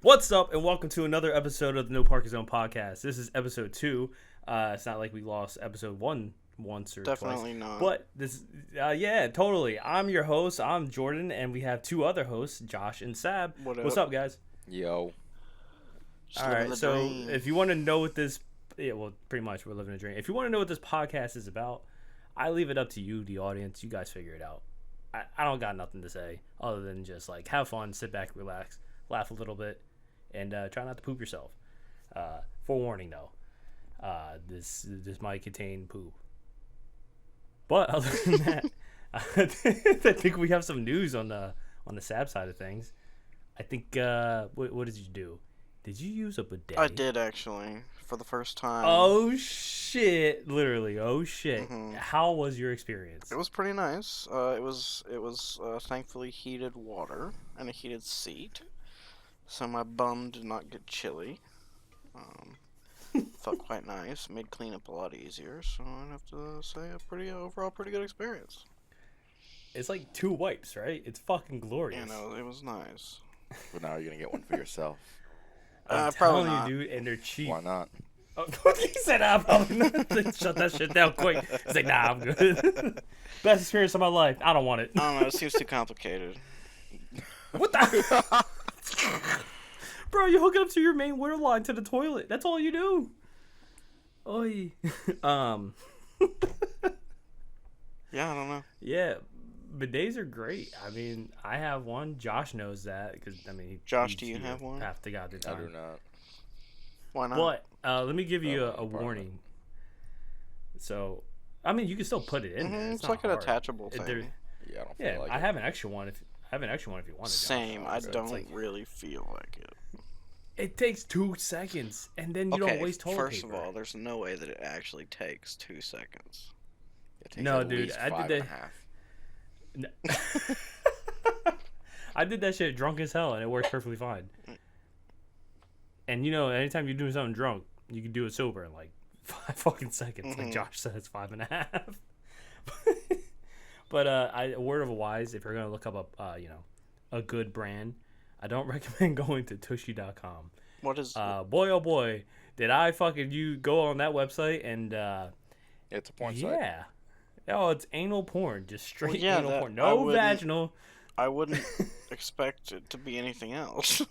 What's up, and welcome to another episode of the No Parking Zone podcast. This is episode 2. It's not like we lost episode 1 once or Definitely twice. not. But this, yeah, totally. I'm your host. I'm Jordan, and we have two other hosts, Josh and Sab. What's up, guys? Yo. All right, so if you want to know what this, pretty much we're living a dream. If you want to know what this podcast is about, I leave it up to you, the audience. You guys figure it out. I don't got nothing to say other than just like have fun, sit back, relax, laugh a little bit, and try not to poop yourself. Forewarning though, this might contain poop. But other than that, I think we have some news on the Sab side of things. I think what did you do? Did you use a bidet? I did actually for the first time. Oh shit! Literally, oh shit! Mm-hmm. How was your experience? It was pretty nice. It was thankfully heated water and a heated seat, so my bum did not get chilly. Felt quite nice. Made cleanup a lot easier. So I'd have to say overall pretty good experience. It's like 2 wipes, right? It's fucking glorious. You know, it was nice. But now you're gonna get one for yourself. I'm probably telling not. you, dude, and they're cheap. Why not? Oh, he said, "I'm probably not." Shut that shit down quick. He's like, "Nah, I'm good." Best experience of my life. I don't want it. I don't know. It seems too complicated. What the? Bro, you hook it up to your main water line to the toilet. That's all you do. Oi. Yeah, I don't know. Yeah, bidets are great. I mean, I have one. Josh knows that because Josh, do you have one? Half the goddamn time. I do not. Why not? But let me give you a warning. So, I mean, you can still put it in there. It's like an hard. attachable thing. Yeah, I don't Yeah, feel like I it. have an extra one. If you want it. Same. Josh. I So don't it's like, really feel like it. it takes 2 seconds, and then you don't waste toilet first paper. of all, there's no way that it actually takes 2 seconds. It takes No, at dude, least I did 5 that- and a half. I did that shit drunk as hell, and it works perfectly fine. And anytime you're doing something drunk, you can do it sober in like 5 fucking seconds. Like Josh said, it's 5.5. But a word of advice: if you're gonna look up a good brand, I don't recommend going to tushy.com. What is Boy, oh boy, did I fucking go on that website and It's a porn site. yeah. Oh, it's anal porn, just straight anal porn. I No wouldn't- vaginal. I wouldn't expect it to be anything else.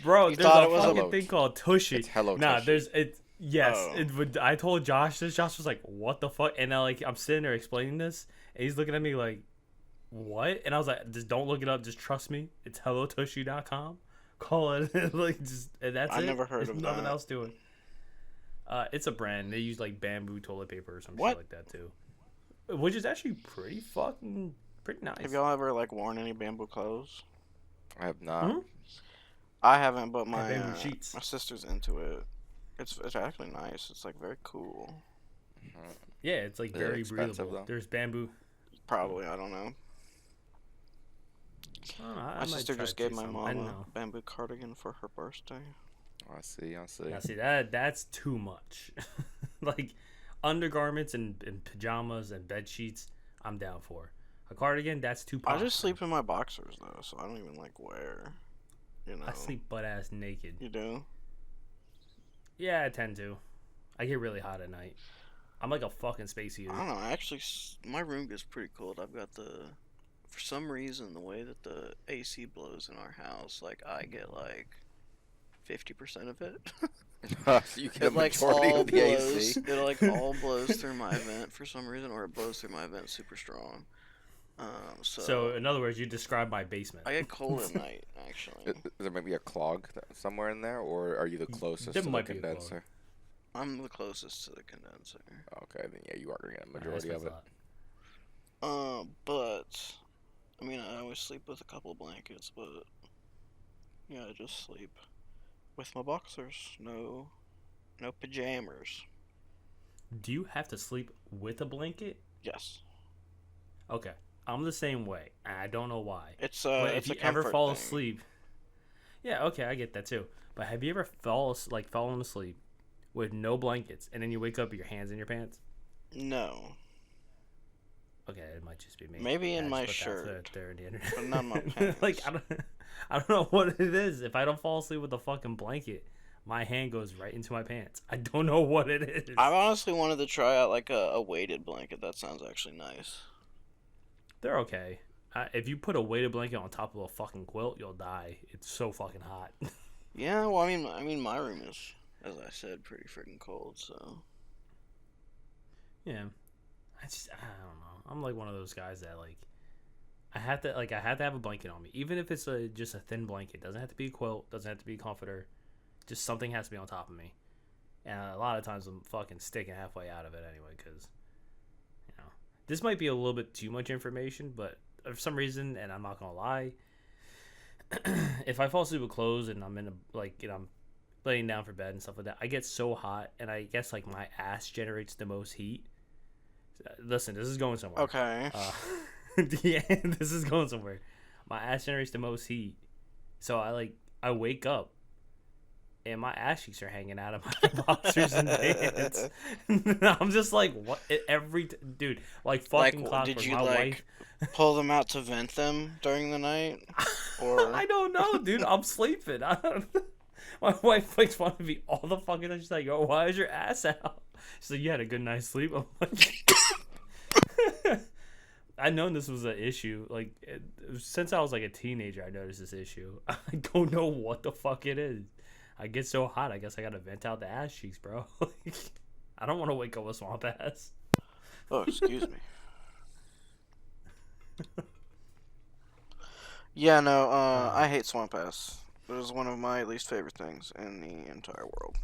Bro, You there's thought a it was fucking Hello- thing called Tushy. It's Hello Nah, Tushy. there's it. Yes, Oh. I told Josh this. Josh was like, "What the fuck?" And I'm sitting there explaining this, and he's looking at me like, "What?" And I was like, "Just don't look it up. Just trust me. It's hellotushy.com. Call it and that's I it. never heard There's of nothing that. else to it. It's a brand. They use like bamboo toilet paper or some What? shit like that too, which is actually pretty nice. Have y'all ever worn any bamboo clothes? I have not. Hmm? I haven't, but I have my bamboo sheets. my sister's into it. It's actually nice. It's like very cool. Yeah, it's like Is it very expensive, breathable. though? There's bamboo. Probably, I don't know. I don't know, I My might sister try just to gave do my something. mom I don't a know. bamboo cardigan for her birthday. I see. Now, see that's too much. Like undergarments and pajamas and bed sheets, I'm down for. A cardigan, that's too. I just sleep in my boxers though, so I don't even wear. I sleep butt ass naked. You do? Yeah, I tend to. I get really hot at night. I'm like a fucking space heater. I don't know. Actually, my room gets pretty cold. I've got for some reason, the way that the AC blows in our house, I get 50% of it. So you get a It majority all of the blows. AC. It all blows through my vent for some reason, or it blows through my vent super strong. So, in other words, you describe my basement. I get cold at night. Actually, Is there maybe a clog somewhere in there, or are you the closest There to the might be a clog. condenser? I'm the closest to the condenser. Okay, then yeah, you are gonna get a That's majority what of I it. thought. But I always sleep with a couple of blankets, but yeah, I just sleep with my boxers. No pajamas. Do you have to sleep with a blanket? Yes, Okay, I'm the same way. I don't know why. it's But it's if a you ever comfort fall thing. asleep, yeah, okay, I get that too. But have you ever fallen asleep with no blankets, and then you wake up with your hands in your pants? No. Okay, it might just be me. Maybe in my shirt, there in the internet. but not my pants. Like I don't know what it is. If I don't fall asleep with a fucking blanket, my hand goes right into my pants. I don't know what it is. I've honestly wanted to try out like a weighted blanket. That sounds actually nice. They're okay. If you put a weighted blanket on top of a fucking quilt, you'll die. It's so fucking hot. Yeah, well, I mean, my room is, as I said, pretty freaking cold. So. Yeah, I don't know. I'm like one of those guys that like, I have to have a blanket on me, even if it's just a thin blanket. Doesn't have to be a quilt. Doesn't have to be a comforter. Just something has to be on top of me. And a lot of times I'm fucking sticking halfway out of it anyway, because, you know, this might be a little bit too much information, but for some reason, and I'm not gonna lie, if I fall asleep with clothes and I'm I'm laying down for bed and stuff like that, I get so hot, and I guess like my ass generates the most heat. Listen, this is going somewhere. Okay. Yeah, this is going somewhere. My ass generates the most heat, so I wake up, and my ass cheeks are hanging out of my boxers and pants. I'm just like, what? Dude, like fucking clockwork. Did you my wife pull them out to vent them during the night? Or I don't know, dude. I'm sleeping. My wife makes fun of me all the fucking time. She's like, "Yo, why is your ass out?" She's like, "You had a good night's sleep." I'm like, I've known this was an issue. Like, since I was like a teenager, I noticed this issue. I don't know what the fuck it is. I get so hot, I guess I gotta vent out the ass cheeks, bro. Like, I don't want to wake up with swamp ass. Oh, excuse me. Yeah, no, I hate swamp ass. It was one of my least favorite things in the entire world.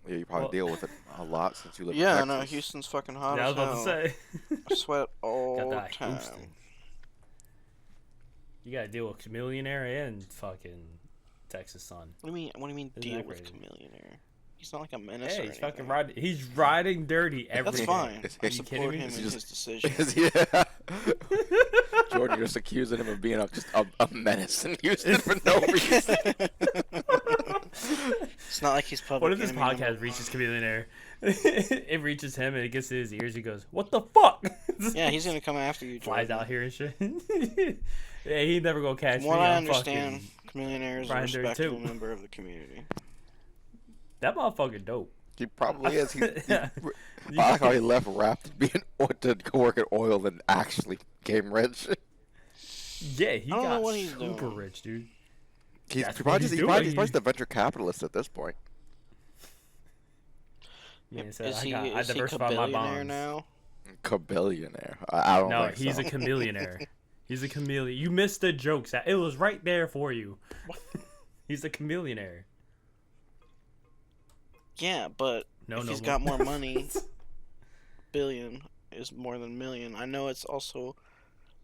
Yeah, you probably deal with it a lot since you live in Yeah, Texas. no, Houston's fucking hot Yeah, I as was about to hell. say. I sweat all the Got that time. Houston. You gotta deal with Chameleon Air and fucking Texas sun. What do you mean Isn't deal that with crazy? Chameleon Air? He's not like a menace Hey, or he's anything. fucking riding. He's riding dirty every That's day. fine. Are I you support kidding me? him in Is his decision. Yeah. Jordan, you're just accusing him of being a menace in Houston for no reason. It's not like he's public. What if this enemy podcast number reaches one. Chameleon Air? It reaches him and it gets to his ears. He goes, "What the fuck?" Yeah, he's gonna come after you, Jordan. Flies out here and shit. Yeah, he'd never go catch From me. what I I'm understand, fucking- Chameleon Air is a Brian Dirty respectable too. member of the community. That motherfucker dope. He probably is. Yeah. I like how he left wrapped to go work at oil and actually became rich. Yeah, he I don't know got what he's super doing. rich, dude. He's That's probably what just, he's he's probably doing. just the venture capitalist at this point. Man said, Is he I is he diversified my billionaire bonds. now? Cabillionaire. I don't No, think he's so. a chameleonaire. He's a chameleon. You missed the jokes. It was right there for you. He's a chameleonaire. Yeah, but No, if no he's more. got more money, billion is more than million. I know it's also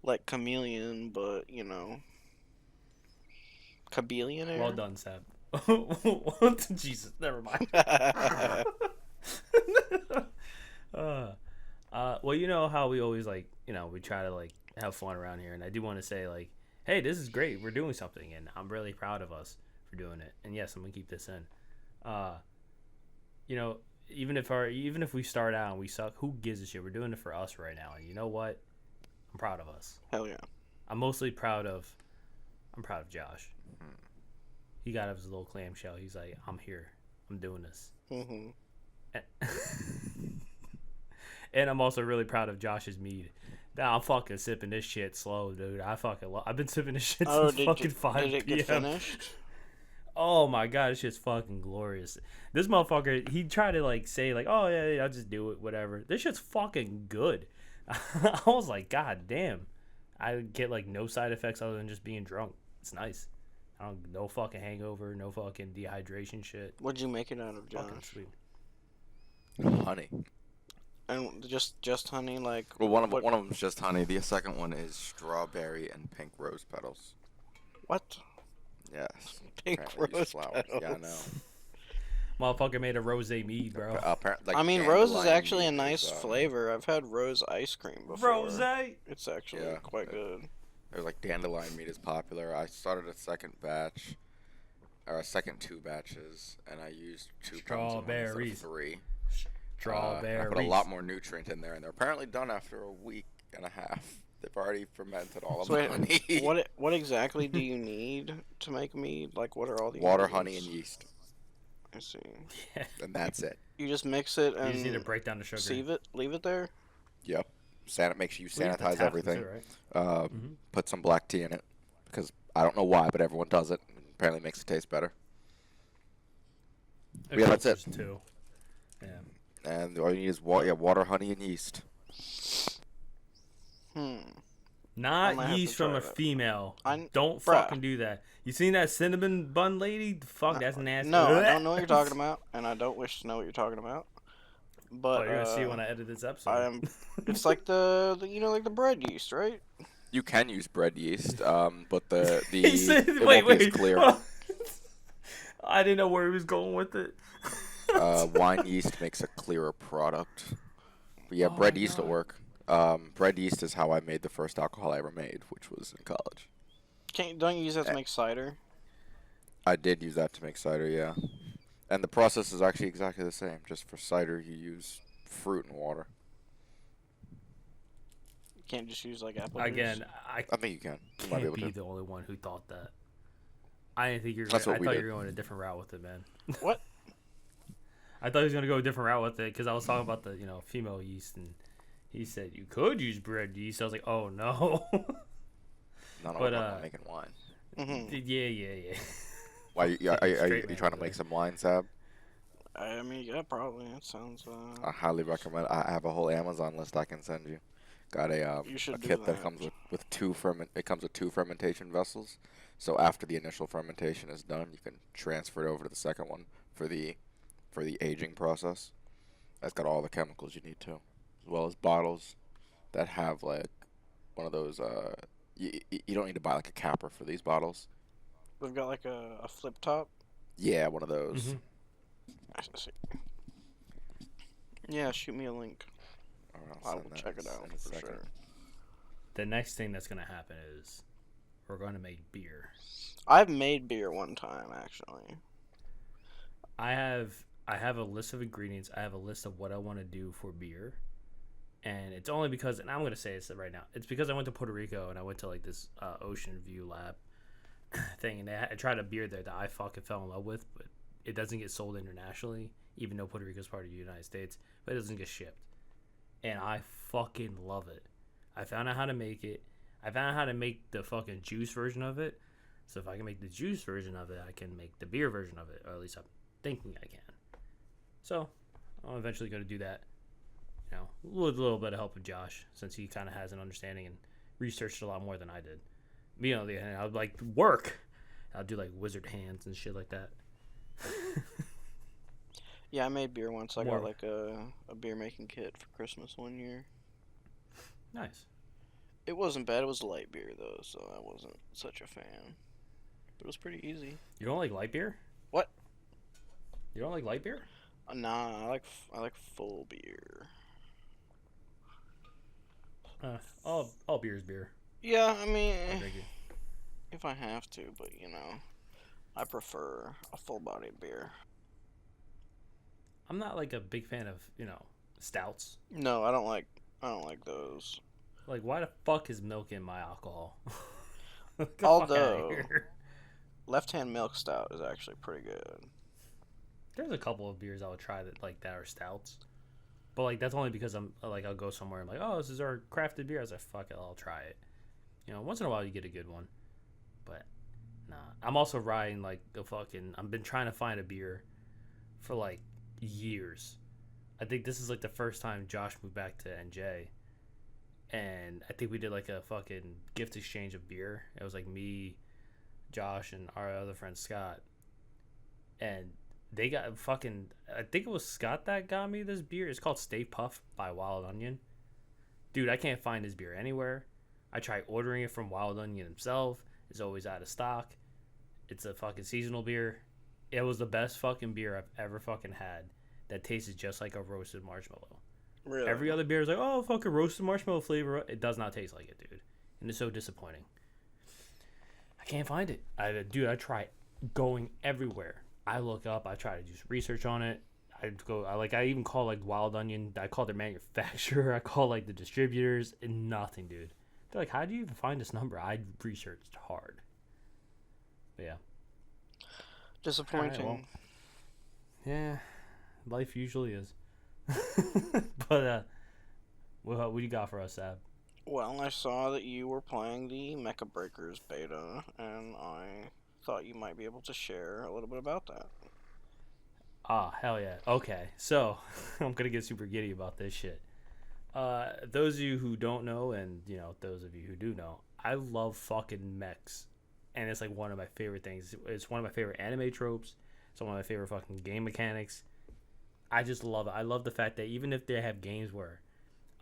like chameleon, but you know, cabillionaire. Well done, Seb. Jesus, never mind. Well, you know how we always we try to have fun around here, and I do want to say hey, this is great. We're doing something, and I'm really proud of us for doing it. And yes, I'm gonna keep this in. Even if we start out and we suck, who gives a shit? We're doing it for us right now, and you know what? I'm proud of us. Hell yeah. I'm proud of Josh. He got up his little clamshell. He's like, I'm here. I'm doing this. Mm-hmm. And I'm also really proud of Josh's mead. Now I'm fucking sipping this shit slow, dude. I've been sipping this shit since fucking 5 did it get p.m. finished? Oh my god, this shit's fucking glorious. This motherfucker, he tried to say oh yeah, I'll just do it, whatever. This shit's fucking good. I was like, god damn. I get no side effects other than just being drunk. It's nice. No fucking hangover, no fucking dehydration shit. What'd you make it out of, Josh? Fucking sweet. Honey. And just honey, Well, one of them's just honey. The second one is strawberry and pink rose petals. what? Yes. Pink Apparently rose just flowers. petals. Yeah, I know. Motherfucker made a rosé mead, bro. Apparently, I mean, rose is dandelion actually a mead nice is, flavor. I've had rose ice cream before. Rosé. It's actually Yeah. quite good. There's dandelion meat is popular. I started a second batch, or a second 2 batches, and I used 2 pounds of honey instead of Strawberries. 3. Draw I put a berries. lot more nutrient in there, and they're apparently done after a week and a half. They've already fermented all of So the honey. what exactly do you need to make mead? Like, what are all the Water, honey, and ingredients? yeast, I see. Yeah. and that's it. You just mix it You just need to and break down the sugar. leave it there. Yep. Make sure you We have to sanitize tap everything. Too, right? Put some black tea in it, because I don't know why, but everyone does it. Apparently makes it taste better. Yeah, that's it. Too. Yeah. And all you need is water, honey, and yeast. I Not might have yeast to from try a that. female. I- Don't Bruh. fucking do that. You seen that cinnamon bun lady? Fuck, that's nasty. No, I don't know what you're talking about, and I don't wish to know what you're talking about. But Oh, you're gonna see when I edit this episode. It's like the like the bread yeast, right? You can use bread yeast, but the He said, it wait, won't be as clear. I didn't know where he was going with it. Wine yeast makes a clearer product. But yeah, Oh bread my yeast will God. work. Bread yeast is how I made the first alcohol I ever made, which was in college. Don't you use that to make cider? I did use that to make cider, yeah. And the process is actually exactly the same. Just for cider, you use fruit and water. You can't just use like apple Again, juice. I think you can. You might be can't able be to. the only one who thought that. I didn't think you were. That's what I we thought did. you were going a different route with it, man. What? I thought he was gonna go a different route with it because I was talking about the female yeast, and he said you could use bread yeast. I was like, oh no. No, But, I'm not making wine. Mm-hmm. Yeah. Why, are you Straight man trying to over make there. some wine, Sab? I mean, yeah, probably. It sounds. I highly recommend. I have a whole Amazon list I can send you. Got a You should do kit that that. comes with it comes with 2 fermentation vessels. So after the initial fermentation is done, you can transfer it over to the second one for the aging process. That's got all the chemicals you need too, as well as bottles that have like one of those. You don't need to buy like a capper for these bottles. We've got like a flip top. Yeah, one of those. Mhm. I see. Yeah, shoot me a link. I I'll will send that check it in out a for second. sure. The next thing that's gonna happen is we're gonna make beer. I've made beer one time actually. I have a list of ingredients. I have a list of what I want to do for beer, and it's only because, and I'm gonna say this right now, it's because I went to Puerto Rico and I went to like this Ocean View Lab thing, and I tried a beer there that I fucking fell in love with, but it doesn't get sold internationally, even though Puerto Rico is part of the United States, but it doesn't get shipped, and I fucking love it. I found out how to make it. I found out how to make the fucking juice version of it. So if I can make the juice version of it, I can make the beer version of it, or at least I'm thinking I can. So I'm eventually going to do that. With a little bit of help of Josh, since he kind of has an understanding and researched a lot more than I did. Me on the other hand, I would like work. I'll do like wizard hands and shit like that. Yeah, I made beer once. I More. got like a beer making kit for Christmas one year. Nice. It wasn't bad. It was light beer though, so I wasn't such a fan. But it was pretty easy. You don't like light beer? What? You don't like light beer? Nah, I like full beer. All beer is beer. Yeah, I mean, I'll drink it. if I have to, but I prefer a full bodied beer. I'm not like a big fan of stouts. No, I don't like those. Like, why the fuck is milk in my alcohol? Get the fuck outta Although- here. Left Hand Milk Stout is actually pretty good. There's a couple of beers I would try that are stouts, but like that's only because I'll go somewhere and I'm like, oh, this is our crafted beer. I was like, fuck it, I'll try it. Once in a while you get a good one, but nah. I'm also riding like I've been trying to find a beer for like years. I think this is like the first time Josh moved back to NJ, and I think we did like a fucking gift exchange of beer. It was like me, Josh, and our other friend Scott, and they got fucking, I think it was Scott that got me this beer. It's called Stay Puft by Wild Onion. Dude, I can't find this beer anywhere. I tried ordering it from Wild Onion himself. It's always out of stock. It's a fucking seasonal beer. It was the best fucking beer I've ever fucking had that tasted just like a roasted marshmallow. Really? Every other beer is like, oh, fucking roasted marshmallow flavor. It does not taste like it, dude. And it's so disappointing. I can't find it. I try going everywhere. I look up, I try to do research on it. I even call like Wild Onion. I call their manufacturer. I call like the distributors, and nothing, dude. They're like, how do you even find this number? I researched hard. But yeah. Disappointing. Right, well, yeah, life usually is. But what do you got for us, Ab? Well, I saw that you were playing the Mecha Breakers beta, and I thought you might be able to share a little bit about that. Ah, hell yeah. Okay, so I'm gonna get super giddy about this shit. Those of you who don't know, and those of you who do know, I love fucking mechs, and it's like one of my favorite things. It's one of my favorite anime tropes. It's one of my favorite fucking game mechanics. I just love it. I love the fact that even if they have games where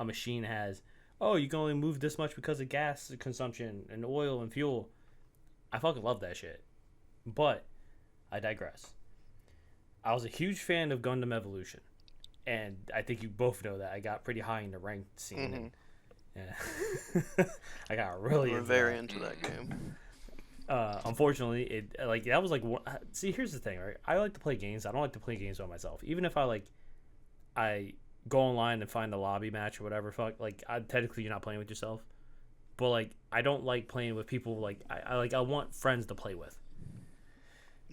a machine has, oh, you can only move this much because of gas consumption and oil and fuel, I fucking love that shit. But I digress. I was a huge fan of Gundam Evolution, and I think you both know that I got pretty high in the ranked scene. And, yeah, I got really into that game. Unfortunately, it that was like see, here's the thing, right? I like to play games. I don't like to play games by myself. Even if I go online and find a lobby match or whatever, technically you're not playing with yourself. But I don't like playing with people. I want friends to play with.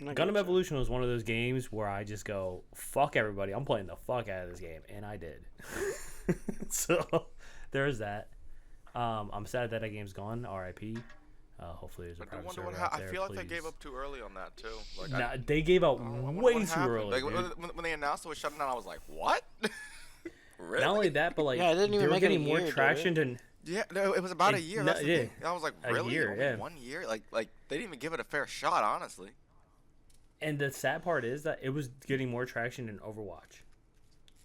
Gundam Evolution was one of those games where I just go, fuck everybody, I'm playing the fuck out of this game, and I did. So there's that. I'm sad that game's gone. R.I.P. Hopefully there's a private server out there. I feel like they gave up too early on that too. They gave up way too early. When they announced it was shutting down, I was like, what? Really? Not only that, but it didn't even make getting it a more year, traction than. Yeah, no, it was about a year. That's the thing. I was like, really? A year, yeah. 1 year? Like they didn't even give it a fair shot, honestly. And the sad part is that it was getting more traction than Overwatch.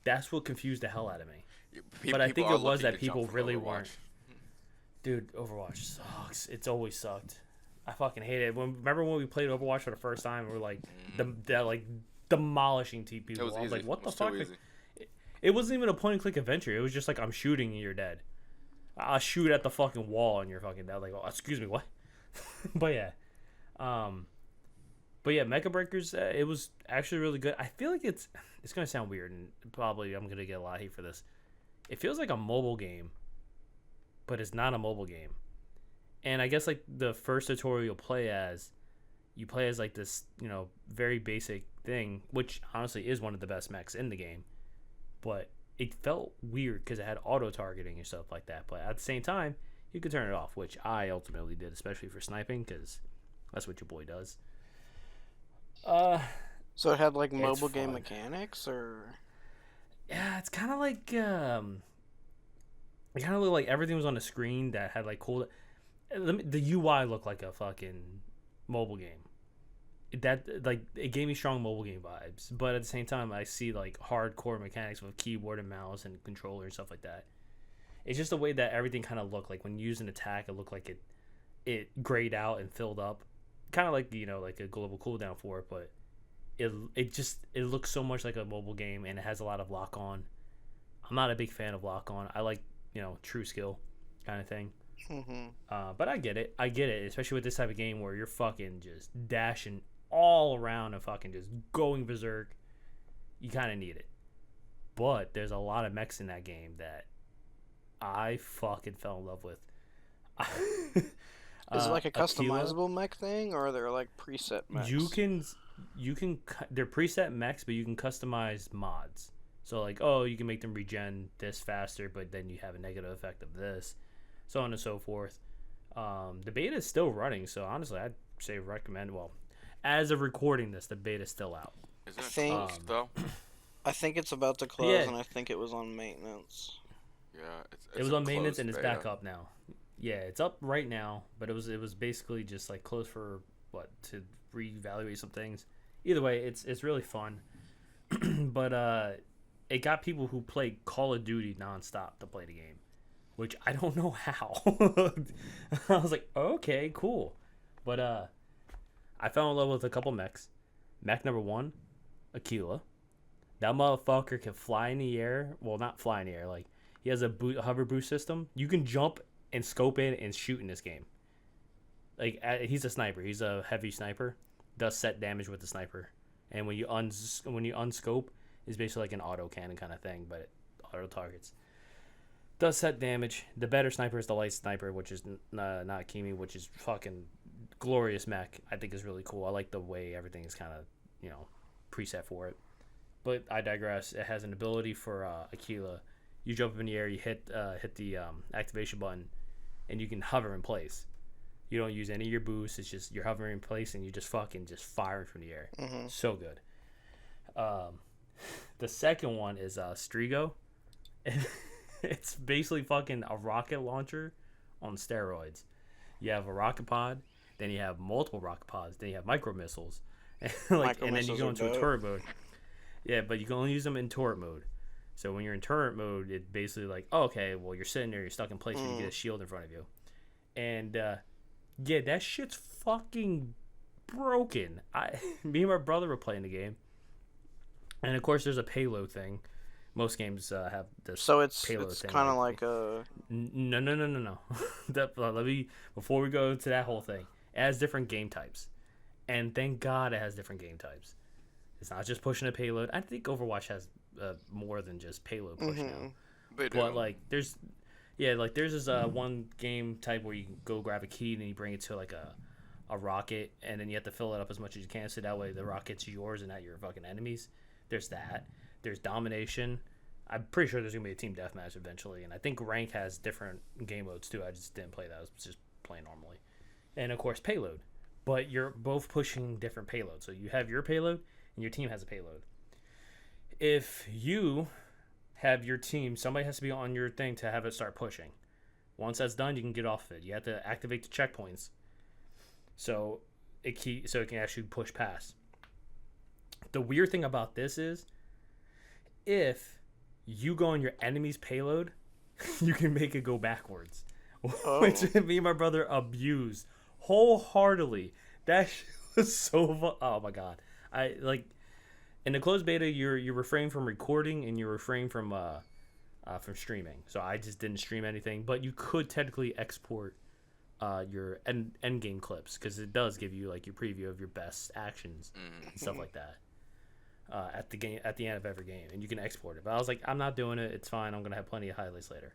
That's what confused the hell out of me. But I think it was that people really weren't. Dude, Overwatch sucks. It's always sucked. I fucking hate it. Remember when we played Overwatch for the first time? We were like, demolishing people. I was like, what the fuck? It wasn't even a point and click adventure. It was just like, I'm shooting and you're dead. I'll shoot at the fucking wall and you're fucking dead. Like, oh, excuse me, what? But yeah. But yeah, Mecha Breakers, it was actually really good. I feel like it's going to sound weird, and probably I'm going to get a lot of hate for this. It feels like a mobile game, but it's not a mobile game. And I guess the first tutorial you play as this, very basic thing, which honestly is one of the best mechs in the game. But it felt weird because it had auto-targeting and stuff like that. But at the same time, you could turn it off, which I ultimately did, especially for sniping, because that's what your boy does. So it had mobile game mechanics, or? Yeah, it's kind of like it kind of looked like everything was on the screen that had cool. The UI looked like a fucking mobile game. It gave me strong mobile game vibes, but at the same time, I see hardcore mechanics with keyboard and mouse and controller and stuff like that. It's just the way that everything kind of looked like when you use an attack. It looked like it grayed out and filled up. Kind of like a global cooldown for it, but it looks so much like a mobile game, and it has a lot of lock on. I'm not a big fan of lock on. I like true skill kind of thing. But I get it, especially with this type of game where you're fucking just dashing all around and fucking just going berserk. You kind of need it, but there's a lot of mechs in that game that I fucking fell in love with. Is it like a customizable mech thing, or are there preset mechs? You can they're preset mechs, but you can customize mods. So you can make them regen this faster, but then you have a negative effect of this, so on and so forth. The beta is still running, so honestly, I'd say recommend. Well, as of recording this, the beta is still out. Isn't it closed though? I think it's about to close, and I think it was on maintenance. Yeah, it was on maintenance, and it's back up now. Yeah, it's up right now, but it was basically just closed for to reevaluate some things. Either way, it's really fun. But it got people who play Call of Duty nonstop to play the game, which I don't know how. I was like, okay, cool. But I fell in love with a couple mechs. Mech number 1, Aquila. That motherfucker can fly in the air. Well, not fly in the air. He has a hover boost system. You can jump and scope in and shoot in this game. He's a sniper. He's a heavy sniper. Does set damage with the sniper. And when you unscope, is basically like an auto cannon kind of thing, but it auto targets. Does set damage. The better sniper is the light sniper, which is not Kimi, which is fucking glorious mech. I think is really cool. I like the way everything is kind of, preset for it. But I digress. It has an ability for Aquila. You jump up in the air, you hit the activation button, and you can hover in place. You don't use any of your boosts. It's just you're hovering in place, and you just firing from the air. Mm-hmm. So good. The second one is Strigo. It's basically fucking a rocket launcher on steroids. You have a rocket pod, then you have multiple rocket pods, then you have micro missiles, and then you go into a turret mode. Yeah, but you can only use them in turret mode. So when you're in turret mode, it basically like, you're sitting there, you're stuck in place, and you get a shield in front of you. And that shit's fucking broken. Me and my brother were playing the game, and of course there's a payload thing. Most games have this. So it's thing. It's kind of like a. No. Let me, before we go to that whole thing. It has different game types, and thank God it has different game types. It's not just pushing a payload. I think Overwatch has more than just payload push now. They do. But there's this one game type where you can go grab a key and then you bring it to like a rocket, and then you have to fill it up as much as you can so that way the rocket's yours and not your fucking enemies. There's that. There's domination. I'm pretty sure there's gonna be a team deathmatch eventually, and I think rank has different game modes too. I just didn't play that. I was just playing normally. And of course payload, but you're both pushing different payloads. So you have your payload and your team has a payload. If you have your team, somebody has to be on your thing to have it start pushing. Once that's done, you can get off of it. You have to activate the checkpoints so it can actually push past. The weird thing about this is, if you go on your enemy's payload, you can make it go backwards. Which me and my brother abused wholeheartedly. That shit was so fun. Oh my god. In the closed beta, you're refraining from recording and you're refraining from streaming. So I just didn't stream anything, but you could technically export your end game clips, because it does give you like your preview of your best actions and stuff like that. At the end of every game, and you can export it. But I was like, I'm not doing it. It's fine. I'm gonna have plenty of highlights later.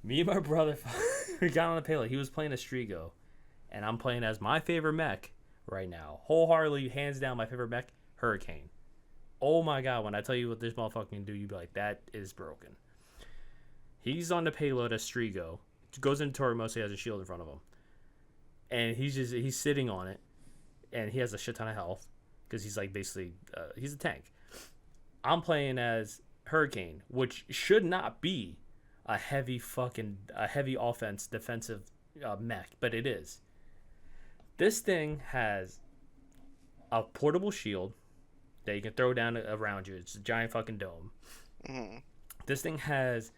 Me and my brother, we got on the payload. He was playing a Strigo, and I'm playing as my favorite mech right now. Wholeheartedly, hands down, my favorite mech, Hurricane. Oh my god! When I tell you what this motherfucker can do, you'd be like, that is broken. He's on the payload as Strigo. Goes into turret mode, so he has a shield in front of him, and he's sitting on it, and he has a shit ton of health. Because he's like basically, he's a tank. I'm playing as Hurricane, which should not be a heavy offense defensive mech, but it is. This thing has a portable shield that you can throw down around you. It's a giant fucking dome. Mm-hmm. This thing has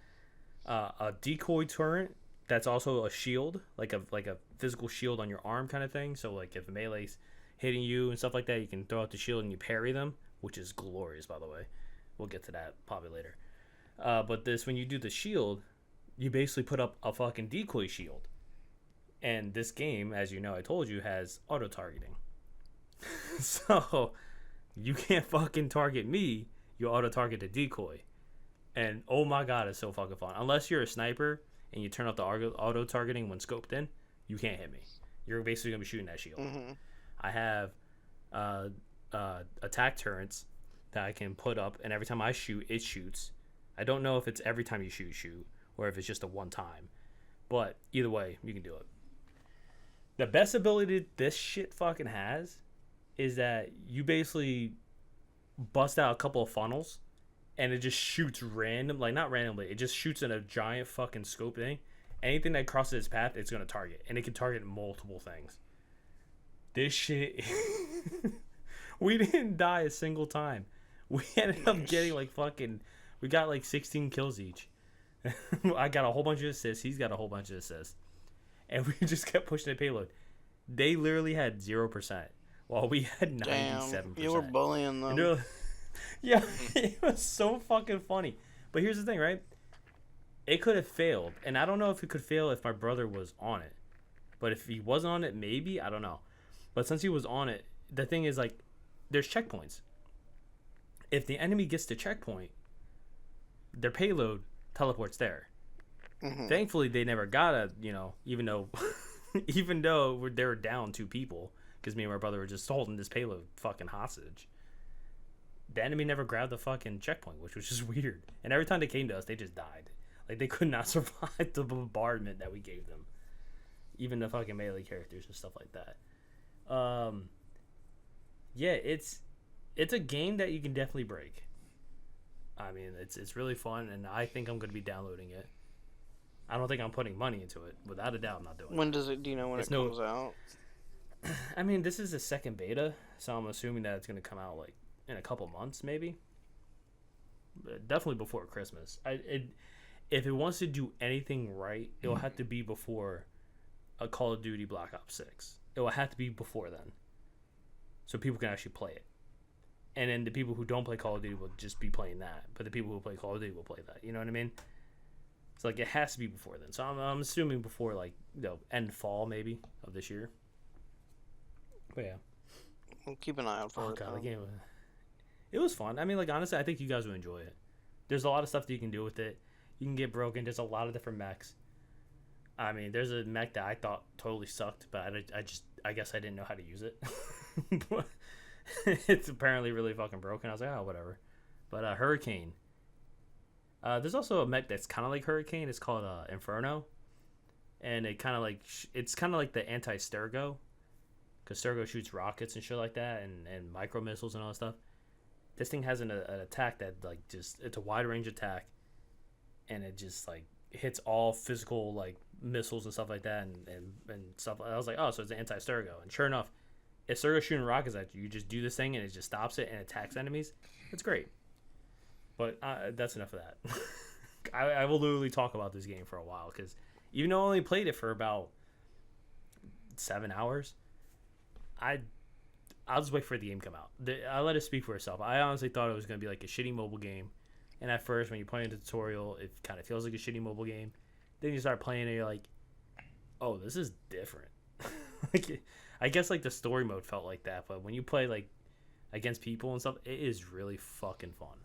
a decoy turret that's also a shield, like a physical shield on your arm kind of thing. So like if a melee's hitting you and stuff like that, you can throw out the shield and you parry them, which is glorious, by the way. We'll get to that probably later. But when you do the shield, you basically put up a fucking decoy shield. And this game, as you know, I told you, has auto-targeting. So, you can't fucking target me, you auto-target the decoy. And, oh my god, it's so fucking fun. Unless you're a sniper and you turn off the auto-targeting when scoped in, you can't hit me. You're basically going to be shooting that shield. Mm-hmm. I have attack turrets that I can put up, and every time I shoot, it shoots. I don't know if it's every time you shoot, or if it's just a one time. But either way, you can do it. The best ability this shit fucking has is that you basically bust out a couple of funnels, and it just shoots not randomly, it just shoots in a giant fucking scope thing. Anything that crosses its path, it's going to target. And it can target multiple things. This shit, we didn't die a single time. We ended up getting we got like 16 kills each. I got a whole bunch of assists. He's got a whole bunch of assists. And we just kept pushing the payload. They literally had 0%, while we had 97%. Damn, you were bullying them. Yeah, it was so fucking funny. But here's the thing, right? It could have failed. And I don't know if it could fail if my brother was on it. But if he wasn't on it, maybe. I don't know. But since he was on it, the thing is, there's checkpoints. if the enemy gets to checkpoint, their payload teleports there. Mm-hmm. Thankfully, they never got a, even though they were down 2 people, because me and my brother were just holding this payload fucking hostage. The enemy never grabbed the fucking checkpoint, which was just weird. And every time they came to us, they just died. Like, they could not survive the bombardment that we gave them. Even the fucking melee characters and stuff like that. Yeah, it's a game that you can definitely break. I mean, it's really fun, and I think I'm going to be downloading it. I don't think I'm putting money into it. Without a doubt, I'm not doing it. When does it? Do you know when it comes out? I mean, this is the second beta, so I'm assuming that it's going to come out like in a couple months, maybe. But definitely before Christmas. If it wants to do anything right, it will have to be before a Call of Duty Black Ops 6. It will have to be before then, so people can actually play it. And then the people who don't play Call of Duty will just be playing that, but the people who play Call of Duty will play that. You know what I mean? It's like it has to be before then. So I'm assuming before, like, end fall maybe of this year. But yeah, we'll keep an eye out for it. God, the game. It was fun. I mean, like, honestly, I think you guys would enjoy it. There's a lot of stuff that you can do with it. You can get broken. There's a lot of different mechs. I mean, there's a mech that I thought totally sucked, but I guess I didn't know how to use it. It's apparently really fucking broken. I was like, oh, whatever. But Hurricane. There's also a mech that's kind of like Hurricane. It's called Inferno, and it's kind of like the anti-Sturgo, because Sturgo shoots rockets and shit like that, and micro missiles and all that stuff. This thing has an attack that it's a wide range attack, and it just like hits all physical like missiles and stuff like that, and stuff. I was like, oh, so it's an anti-Sturgo, and sure enough, if Sturgo's shooting rockets at you, you just do this thing and it just stops it and attacks enemies. It's great. But that's enough of that. I will literally talk about this game for a while, because even though I only played it for about 7 hours, I'll just wait for the game to come out. I'll let it speak for itself. I honestly thought it was going to be like a shitty mobile game. And at first, when you play the tutorial, it kind of feels like a shitty mobile game. Then you start playing it, you're like, oh, this is different. Like, I guess like the story mode felt like that, but when you play like against people and stuff, it is really fucking fun.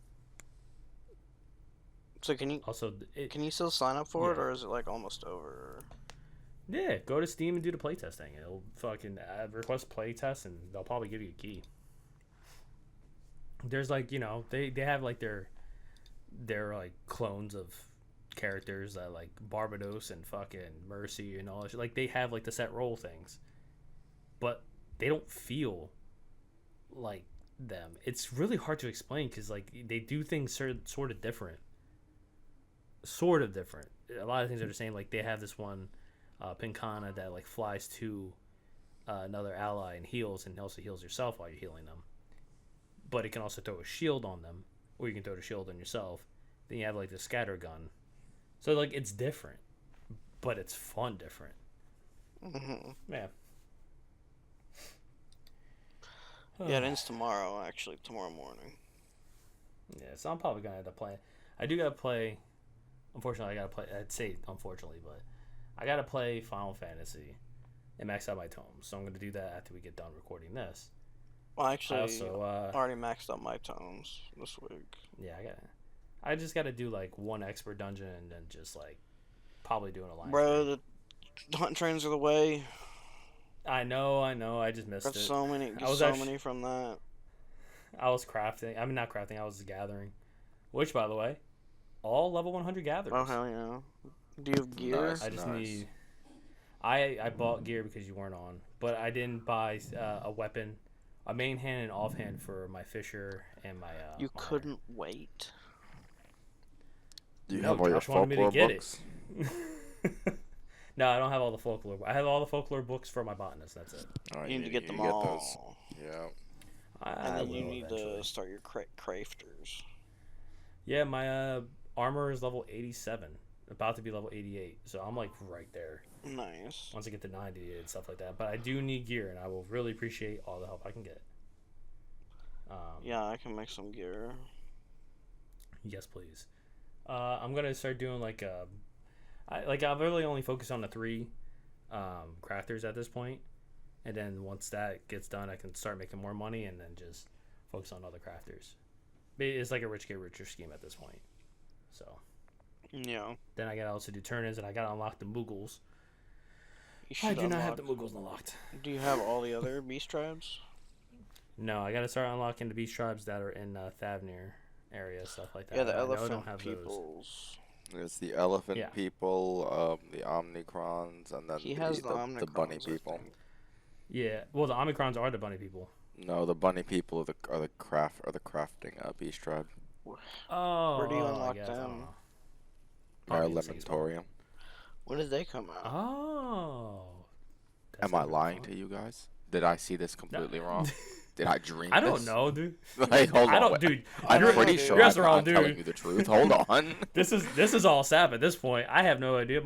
So can you still sign up for it, or is it like almost over? Yeah, go to Steam and do the playtest thing. It'll fucking request playtest, and they'll probably give you a key. There's like, they have like their like clones of characters that like Barbados and fucking Mercy and all that shit. Like, they have like the set role things, but they don't feel like them. It's really hard to explain, because like they do things sort of different. A lot of things are the same. Like, they have this one Pincana that like flies to another ally and heals, and also heals yourself while you're healing them. But it can also throw a shield on them, or you can throw the shield on yourself. Then you have like the scatter gun. So like, it's different, but it's fun different. Mm-hmm. Yeah. Yeah, it ends tomorrow, actually, tomorrow morning. Yeah, so I'm probably gonna end up playing. I do gotta play. Unfortunately, I gotta play. I'd say unfortunately, but I gotta play Final Fantasy and max out my tomes. So I'm gonna do that after we get done recording this. Well, actually, I already maxed out my tomes this week. Yeah, I just gotta do like one expert dungeon, and then just like probably do an alliance. Bro, the hunt trains are the way. I know. I just missed it. So many from that. I was crafting. I mean, not crafting. I was gathering. Which, by the way, all level 100 gatherers. Oh, hell yeah. Do you have gear? Nice, I just need... I bought gear because you weren't on. But I didn't buy a weapon, a main hand and offhand for my fisher and my... You couldn't wait? Do you have all your folklore books? No, I don't have all the folklore. I have all the folklore books for my botanist. That's it. You need to get them all. Yeah. And then you need to start your crafters. Yeah, my armor is level 87. About to be level 88. So I'm like right there. Nice. Once I get to 90 and stuff like that. But I do need gear, and I will really appreciate all the help I can get. Yeah, I can make some gear. Yes, please. I'm going to start doing like I've really only focused on the 3 crafters at this point, and then once that gets done, I can start making more money, and then just focus on other crafters. it's like a rich get richer scheme at this point. So. Yeah. Then I gotta also do turn-ins, and I gotta unlock the Moogles. I do not have the Moogles unlocked. Do you have all the other beast tribes? No, I gotta start unlocking the beast tribes that are in Thavnir area, stuff like that. Yeah, the elephant peoples. There's the elephant people, the Omnicrons, and then the bunny people. Yeah, well, the Omicrons are the bunny people. No, the bunny people are the crafting beast tribe. Oh, where do you unlock them? Lamentorium. When did they come out? Oh. Am I lying to you guys? Did I see this completely wrong? Did I dream I don't know, dude. Like, hold on. I don't, dude. I'm pretty sure I'm telling you the truth. Hold on. This is all sap at this point. I have no idea.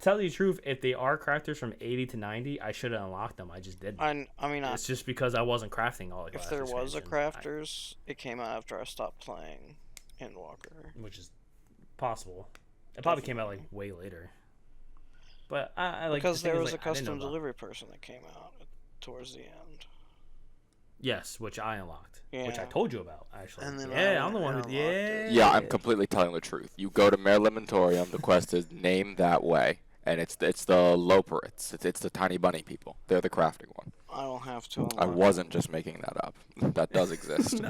Tell you the truth, if they are crafters from 80 to 90, I should have unlocked them. I just didn't. I mean, it's just because I wasn't crafting all the classes. If there was a crafters, it came out after I stopped playing Endwalker. Which is possible. It probably came out like way later. But I like because there was a custom delivery person that came out towards the end. Yes, which I unlocked. Yeah. Which I told you about, actually. And then I'm the one who Yeah, I'm completely telling the truth. You go to Mare Lamentorium, the quest is named that way, and it's the Loperites. It's the tiny bunny people. They're the crafting one. I don't have to unlock I wasn't just making that up. That does exist.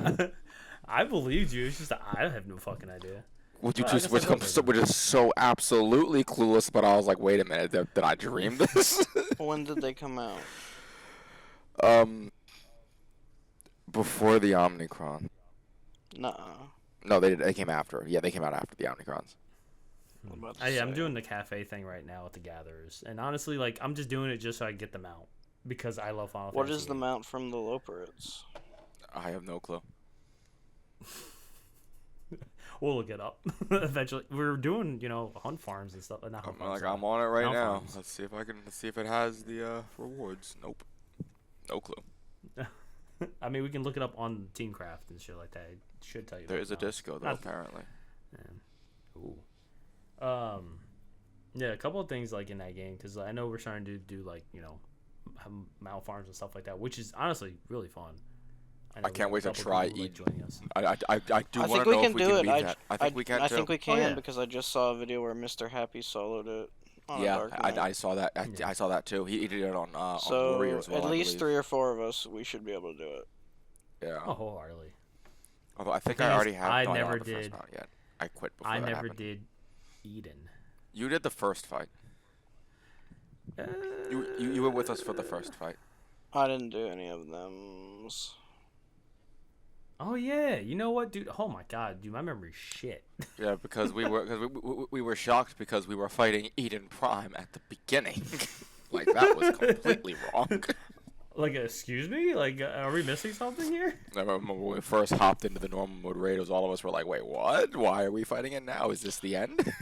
I believed you. It's just that I have no fucking idea. Which is so absolutely clueless, but I was like, wait a minute, did I dream this? When did they come out? Before the Omnicron. Nuh-uh. No, they came after. Yeah, they came out after the Omnicrons. I'm doing the cafe thing right now with the Gatherers. And honestly, like, I'm just doing it just so I get them out. Because I love Final Fantasy. What is the mount from the Loperites? I have no clue. We'll look it up eventually. We're doing, hunt farms and stuff. I'm on it right now. Farms. Let's see if it has the rewards. Nope. No clue. I mean, we can look it up on Teamcraft and shit like that. It should tell you. There is a disco though, apparently. Yeah. Ooh. Yeah, a couple of things like in that game because I know we're starting to do like mount farms and stuff like that, which is honestly really fun. I can't wait to try eat. I do want to know if we can beat that. I think we can. I think we can because I just saw a video where Mr. Happy soloed it. Yeah, I saw that. I saw that too. He did it on Warriors. So at least 3 or 4 of us, we should be able to do it. Yeah. Oh, wholeheartedly. Although I think I already have. I never did. Yet. I quit before. I never did Eden. You did the first fight. You were with us for the first fight. I didn't do any of them. Oh yeah, you know what, dude? Oh my god, dude, my memory's shit. Yeah, because we were shocked because we were fighting Eden Prime at the beginning. Like that was completely wrong. Like, excuse me? Like, are we missing something here? I remember when we first hopped into the normal mode raid, all of us were like, "Wait, what? Why are we fighting it now? Is this the end?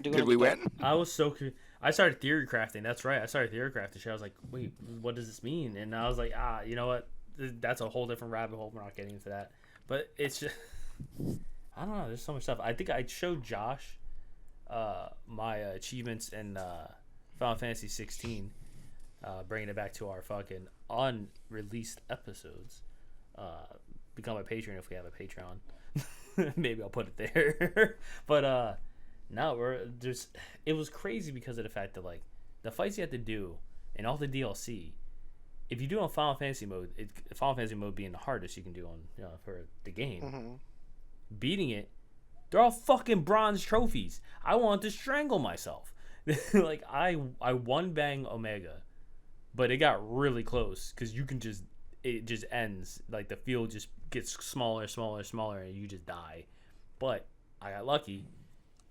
Did we win?" I was so I started theory crafting. That's right. I started theory crafting. I was like, "Wait, what does this mean?" And I was like, you know what? That's a whole different rabbit hole. We're not getting into that. But it's just, I don't know. There's so much stuff. I think I showed Josh my achievements in Final Fantasy 16, bringing it back to our fucking unreleased episodes. Become a patron if we have a Patreon. Maybe I'll put it there. But no, it was crazy because of the fact that like the fights you have to do and all the DLC. If you do it on Final Fantasy mode, Final Fantasy mode being the hardest you can do on for the game, beating it, they're all fucking bronze trophies. I wanted to strangle myself. Like I one bang Omega, but it got really close because it just ends. Like the field just gets smaller, and you just die. But I got lucky,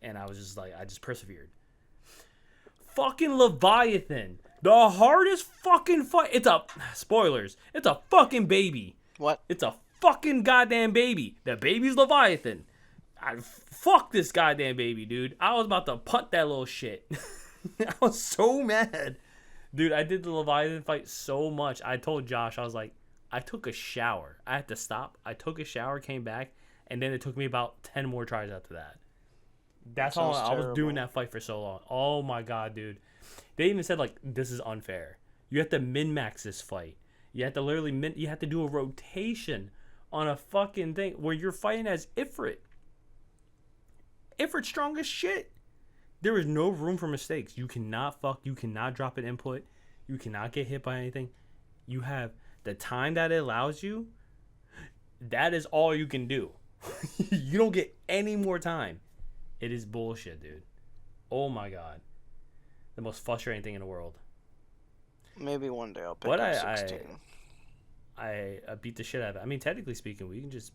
and I was just like I just persevered. Fucking Leviathan. The hardest fucking fight. It's a fucking baby. What? It's a fucking goddamn baby. The baby's Leviathan. Fuck this goddamn baby, dude. I was about to punt that little shit. I was so mad. Dude, I did the Leviathan fight so much. I told Josh, I was like, I took a shower. I had to stop. I took a shower, came back, and then it took me about 10 more tries after that. That's how I was doing that fight for so long. Oh my god, dude. They even said like this is unfair. You have to min-max this fight. You have to literally you have to do a rotation on a fucking thing where you're fighting as Ifrit. Ifrit's strong as shit. There is no room for mistakes. You cannot drop an input. You cannot get hit by anything. You have the time that it allows you. That is all you can do. You don't get any more time. It is bullshit, dude. Oh my god. The most frustrating thing in the world. Maybe one day I'll pick up 16. I beat the shit out of it. I mean, technically speaking, we can just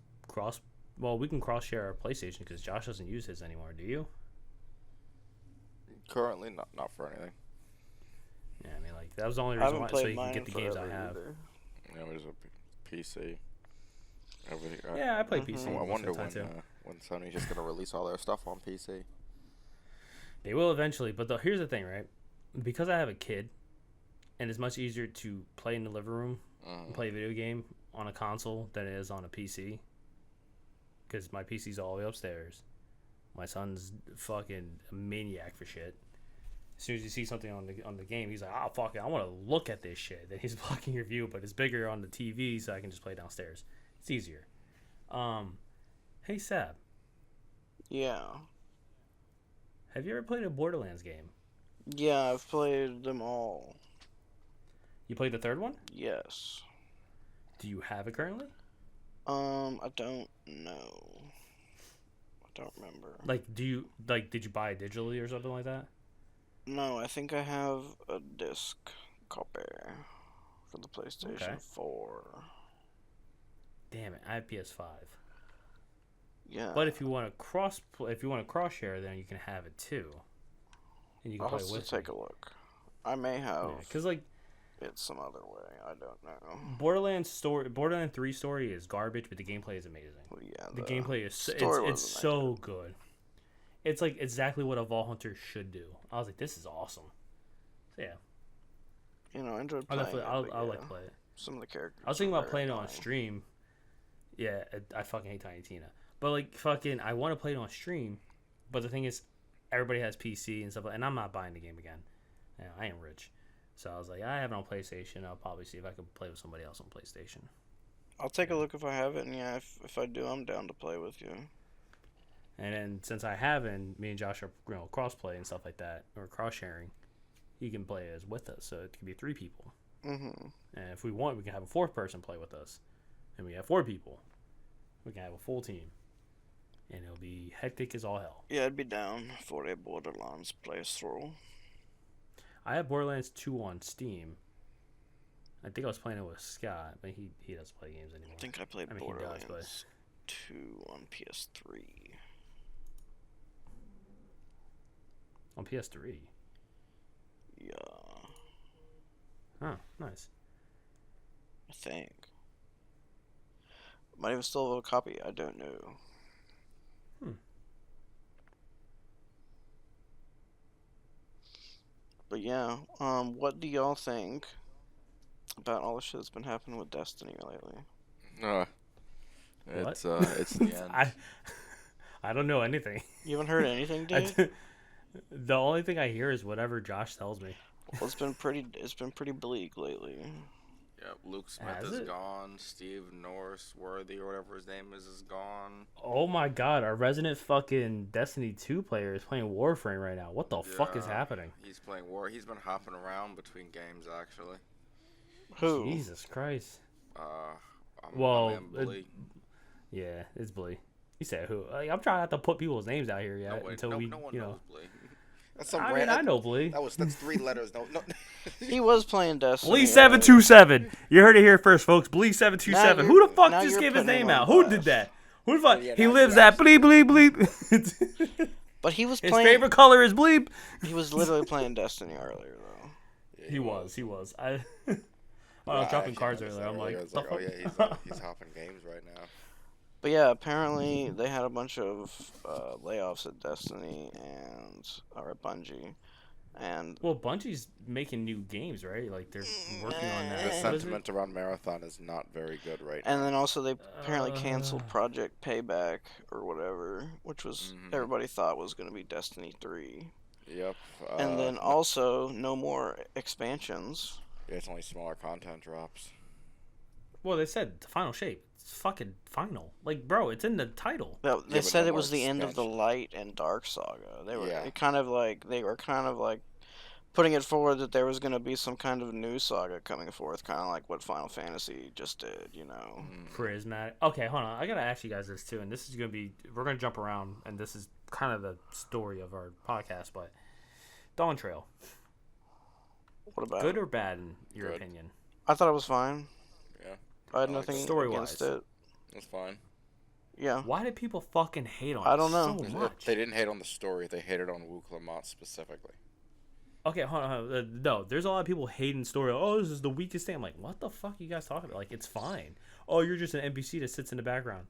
we can cross share our PlayStation because Josh doesn't use his anymore. Do you? Currently, not for anything. Yeah, I mean, like that was the only reason why, so you can get the games I have. Yeah, it was a PC. Yeah, I play PC. I wonder when Sony's just gonna release all their stuff on PC. They will eventually, but here's the thing, right? Because I have a kid, and it's much easier to play in the living room and play a video game on a console than it is on a PC. Because my PC's all the way upstairs. My son's fucking a maniac for shit. As soon as you see something on the game, he's like, "Oh fuck it, I want to look at this shit." Then he's blocking your view, but it's bigger on the TV, so I can just play downstairs. It's easier. Hey Sab. Yeah. Have you ever played a Borderlands game? Yeah, I've played them all. You played the third one? Yes. Do you have it currently? I don't know. I don't remember. Did you buy it digitally or something like that? No, I think I have a disc copy for the PlayStation 4. Damn it, I have PS5. Yeah. But if you want to cross share, then you can have it too. And you can I'll play have with to take a look. I may have. Because it's some other way. I don't know. Borderlands 3 story is garbage, but the gameplay is amazing. Well, yeah, the gameplay is it's so good. It's like exactly what a Vault Hunter should do. I was like, this is awesome. So yeah. I enjoyed playing it. I'll like to play it. Some of the characters. I was thinking about playing it on stream. Yeah, I fucking hate Tiny Tina. But I want to play it on stream. But the thing is, everybody has PC and stuff, and I'm not buying the game again. I ain't rich. So I was like, I have it on PlayStation. I'll probably see if I can play with somebody else on PlayStation. I'll take a look if I have it, and yeah, if I do, I'm down to play with you. And then since I haven't, me and Josh are cross-play and stuff like that, or cross-sharing, he can play as with us, so it can be 3 people. Mm-hmm. And if we want, we can have a 4th person play with us. And we have 4 people. We can have a full team. And it'll be hectic as all hell. Yeah, I'd be down for a Borderlands playthrough. I have Borderlands 2 on Steam. I think I was playing it with Scott, but he doesn't play games anymore. I think I played Borderlands 2 on PS3. On PS3? Yeah. Huh, nice. I think. Might even still have a copy, I don't know. But yeah, what do y'all think about all the shit that's been happening with Destiny lately? It's the end. I don't know anything. You haven't heard anything, dude? The only thing I hear is whatever Josh tells me. Well, it's been pretty bleak lately. Yeah, Luke Smith is gone. Steve Norrisworthy or whatever his name is gone. Oh my god, our resident fucking Destiny 2 player is playing Warframe right now. What the fuck is happening? He's playing War. He's been hopping around between games, actually. Who? Jesus Christ. Yeah, it's Blee. He said who? I'm trying not to put people's names out here yet no one knows Blee. That's I know Blee. That's 3 letters. No. He was playing Destiny. Blee 727. You heard it here first, folks. Blee 727. Who the fuck just gave his name out? Who did that? Who the fuck? He lives at bleep bleep bleep. But he was his playing. His favorite color is bleep. He was literally playing Destiny earlier, though. Yeah, he was. I was dropping cards earlier. I'm like, oh yeah, he's hopping games right now. But yeah, apparently they had a bunch of layoffs at Destiny or at Bungie, and Bungie's making new games, right? Like they're working on that. The sentiment around Marathon is not very good right now. And then also they apparently canceled Project Payback or whatever, which was everybody thought was going to be Destiny 3. Yep. And then also no more expansions. Yeah, it's only smaller content drops. Well, they said the final shape. It's fucking final. Like, bro, it's in the title. No, they said no it more was the end of the expansion. Light and Dark saga. They were Yeah. they were kind of like putting it forward that there was going to be some kind of new saga coming forth, kind of like what Final Fantasy just did, you know. Prismatic. Okay, hold on. I gotta ask you guys this too, and this is gonna be. We're gonna jump around, and this is kind of the story of our podcast, but Dawn Trail. What about Good it? or bad in your Good. opinion? I thought it was fine. Yeah. I had I like nothing it. Story-wise. against it. That's fine. Yeah. Why did people fucking hate on it I don't know. so much? They didn't hate on the story. They hated on Wu Clement specifically. Okay, hold on. No, there's a lot of people hating story. Oh, this is the weakest thing. I'm like, what the fuck are you guys talking about? Like, it's fine. Oh, you're just an NPC that sits in the background.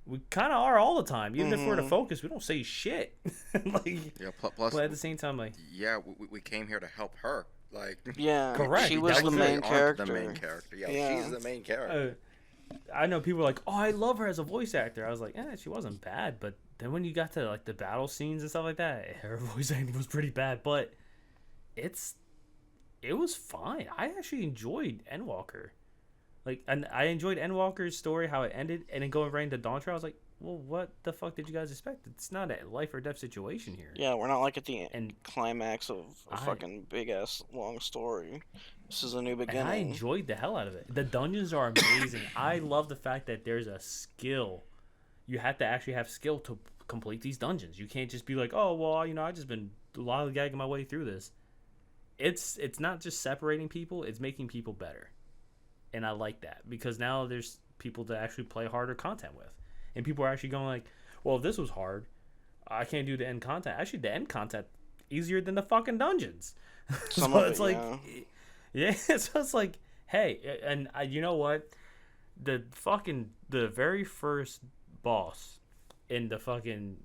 We kind of are all the time. Even if we're to focus, we don't say shit. Like, Yeah. Plus, but at the same time, like, yeah, we came here to help her. Like, Yeah. Correct. She was That the was main it. character. The main character. Yeah, Yeah. she's the main character. I know people are like, oh, I love her as a voice actor. I was like, she wasn't bad. But then when you got to like the battle scenes and stuff like that, her voice acting was pretty bad. But it was fine. I actually enjoyed Endwalker. Like, and I enjoyed Endwalker's story, how it ended, and then going right into Dawn Trail. I was like, well, what the fuck did you guys expect? It's not a life or death situation here. Yeah, we're not like at the And climax of a fucking big ass long story. This is a new And beginning. I enjoyed the hell out of it. The dungeons are amazing. I love the fact that there's a skill. You have to actually have skill to complete these dungeons. You can't just be like, oh, well, I just been lollygagging my way through this. It's not just separating people. It's making people better. And I like that. Because now there's people to actually play harder content with. And people are actually going like, well, if this was hard, I can't do the end content. Actually, the end content easier than the fucking dungeons. Some So of it, it's like... yeah. Yeah, so it's like, hey, and you know what? The very first boss in the fucking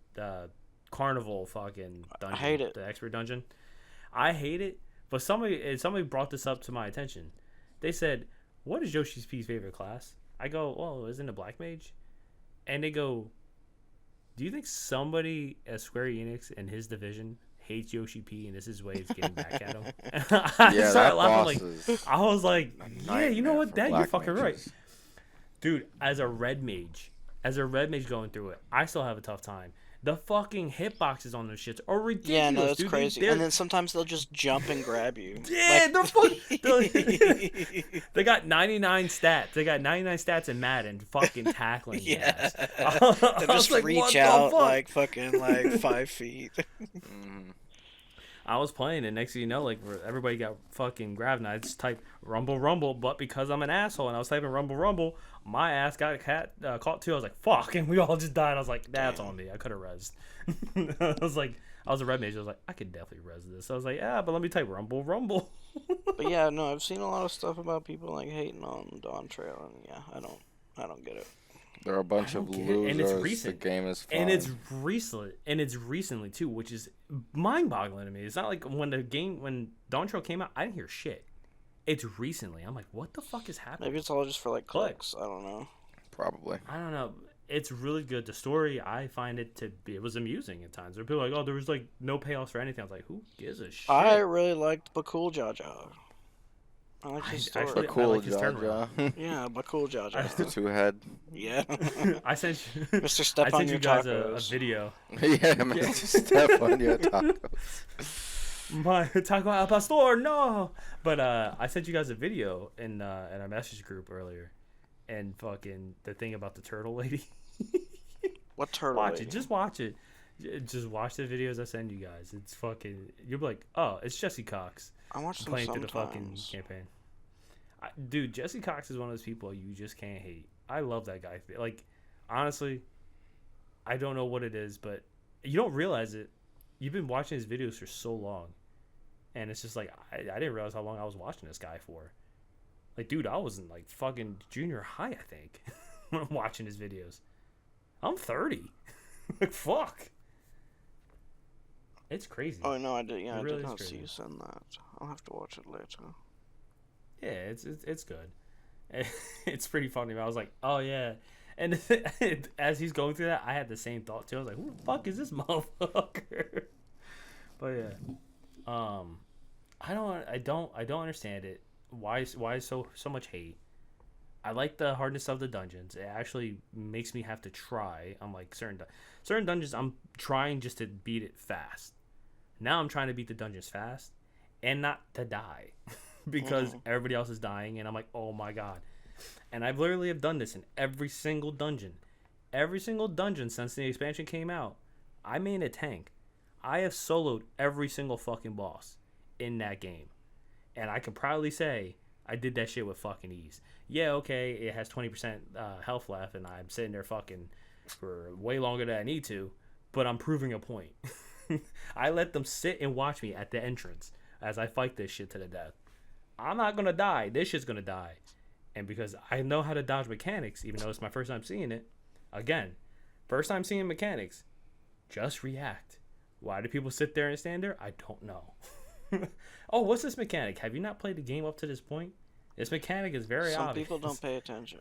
carnival fucking dungeon, I hate it. the expert dungeon. I hate it, but somebody brought this up to my attention. They said, "What is Yoshi's P's favorite class?" I go, "Well, isn't it Black Mage?" And they go, "Do you think somebody at Square Enix in his division hates Yoshi P and this is his way of getting back at him?" I Yeah, started that laughing boss like is I was like, a yeah, you know nightmare what? for That you're black fucking right, mages. dude. As a red mage going through it, I still have a tough time. The fucking hitboxes on those shits are ridiculous. Yeah, no, that's dude. crazy. And then sometimes they'll just jump and grab you. Yeah, Like- they got 99 stats. They got 99 stats in Madden fucking tackling. Yeah. I They'll was just like, reach what the out fuck? like fucking like 5 feet. I was playing, and next thing you know, like everybody got fucking grabbed, and I just typed Rumble Rumble, but because I'm an asshole and I was typing Rumble Rumble, my ass got caught too. I was like, fuck, and we all just died. I was like, that's on me. I could have rezzed. I was a red mage. I was like, I could definitely res this. So I was like, yeah, but let me type Rumble Rumble. But yeah, no, I've seen a lot of stuff about people like hating on Dawn Trail, and yeah, I don't get it. There are a bunch of don't get it, and it's losers. recent. The game is fun. And it's recently too, which is mind-boggling to me. It's not like when Dawn Trail came out, I didn't hear shit. It's recently. I'm like, what the fuck is happening? Maybe it's all just for like clicks. I don't know. Probably. I don't know. It's really good. The story, I find it to be. It was amusing at times. There were people like, oh, there was like no payoffs for anything. I was like, who gives a shit? I really liked Bakul Jaja. I like his story. actually- But cool, like his turnaround. Jaja. Yeah, Bakul Jaja. Mr. Two Head. Yeah. I sent you, Mr. Step I on sent your you guys a tacos. video. Yeah, Mr. Step on your tacos. My taco al pastor, no. But I sent you guys a video in our message group earlier, and fucking the thing about the turtle lady. What turtle? Watch lady? it. Just watch it. Just watch the videos I send you guys. It's fucking. You'll be like, oh, it's Jesse Cox I watch them playing through the fucking sometimes. campaign. Dude, Jesse Cox is one of those people you just can't hate. I love that guy. Like, honestly, I don't know what it is, but you don't realize it. You've been watching his videos for so long, and it's just like I didn't realize how long I was watching this guy for. Like, dude, I was in like fucking junior high, I think, when I'm watching his videos. I'm 30. Like, fuck. It's crazy. Oh no, I did. Yeah, It I really did is not see crazy. you send that. I'll have to watch it later. Yeah, it's good. It's pretty funny. I was like, oh yeah, and as he's going through that, I had the same thought too. I was like, who the fuck is this motherfucker? But yeah, I don't understand it. Why so much hate? I like the hardness of the dungeons. It actually makes me have to try. I'm like certain dungeons. I'm trying just to beat it fast. Now I'm trying to beat the dungeons fast, and not to die, because everybody else is dying, and I'm like, oh my god. And I've literally have done this in every single dungeon. Every single dungeon since the expansion came out. I made a tank. I have soloed every single fucking boss in that game. And I can proudly say I did that shit with fucking ease. Yeah, okay, it has 20% health left, and I'm sitting there fucking for way longer than I need to, but I'm proving a point. I let them sit and watch me at the entrance as I fight this shit to the death. I'm not gonna die. This shit's gonna die. And because I know how to dodge mechanics, even though it's my first time seeing it, again, first time seeing mechanics, just react. Why do people sit there and stand there? I don't know. Oh, what's this mechanic? Have you not played the game up to this point? This mechanic is very obvious. Some people don't pay attention.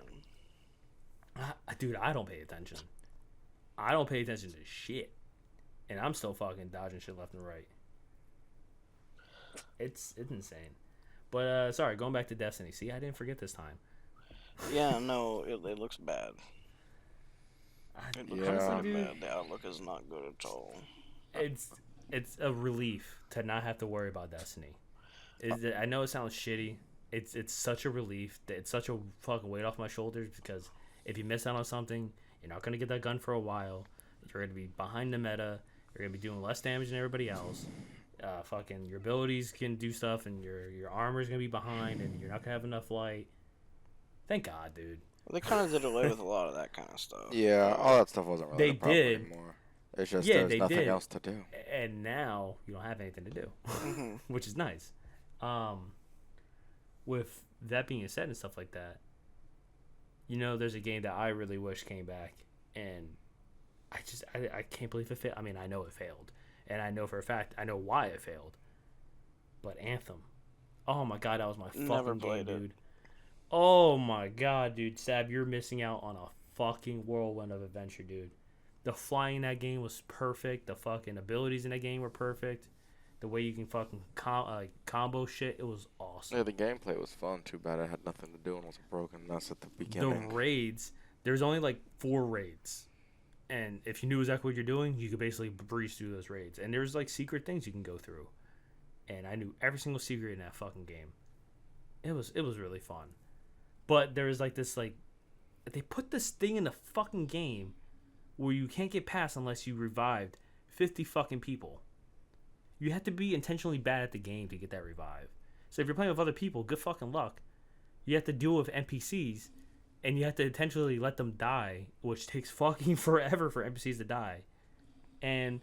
Dude, I don't pay attention. I don't pay attention to shit. And I'm still fucking dodging shit left and right. It's insane. But, sorry, going back to Destiny. See, I didn't forget this time. Yeah, no, it looks bad. It looks really bad. The outlook is not good at all. It's a relief to not have to worry about Destiny. I know it sounds shitty. It's such a relief. It's such a fucking weight off my shoulders, because if you miss out on something, you're not going to get that gun for a while. You're going to be behind the meta. You're going to be doing less damage than everybody else. Fucking your abilities can do stuff, and your armor's going to be behind, and you're not going to have enough light. Thank God, dude. Well, they kind of did away with a lot of that kind of stuff. Yeah, all that stuff wasn't really a problem anymore. It's just there's nothing else to do. And now you don't have anything to do, which is nice. With that being said and stuff like that, you know, there's a game that I really wish came back, and I can't believe it failed. I mean, I know it failed, and I know for a fact, I know why it failed. But Anthem, oh my god, that was my fucking game, dude. Oh my god, dude, Sab, you're missing out on a fucking whirlwind of adventure, dude. The flying in that game was perfect. The fucking abilities in that game were perfect. The way you can fucking combo shit, it was awesome. Yeah, the gameplay was fun. Too bad I had nothing to do and was a broken mess at the beginning. The raids, there's only like 4 raids. And if you knew exactly what you're doing, you could basically breeze through those raids. And there's like secret things you can go through. And I knew every single secret in that fucking game. It was really fun. But there was like this, like, they put this thing in the fucking game where you can't get past unless you revived 50 fucking people. You have to be intentionally bad at the game to get that revive. So if you're playing with other people, good fucking luck. You have to deal with NPCs, and you have to intentionally let them die, which takes fucking forever for NPCs to die. And,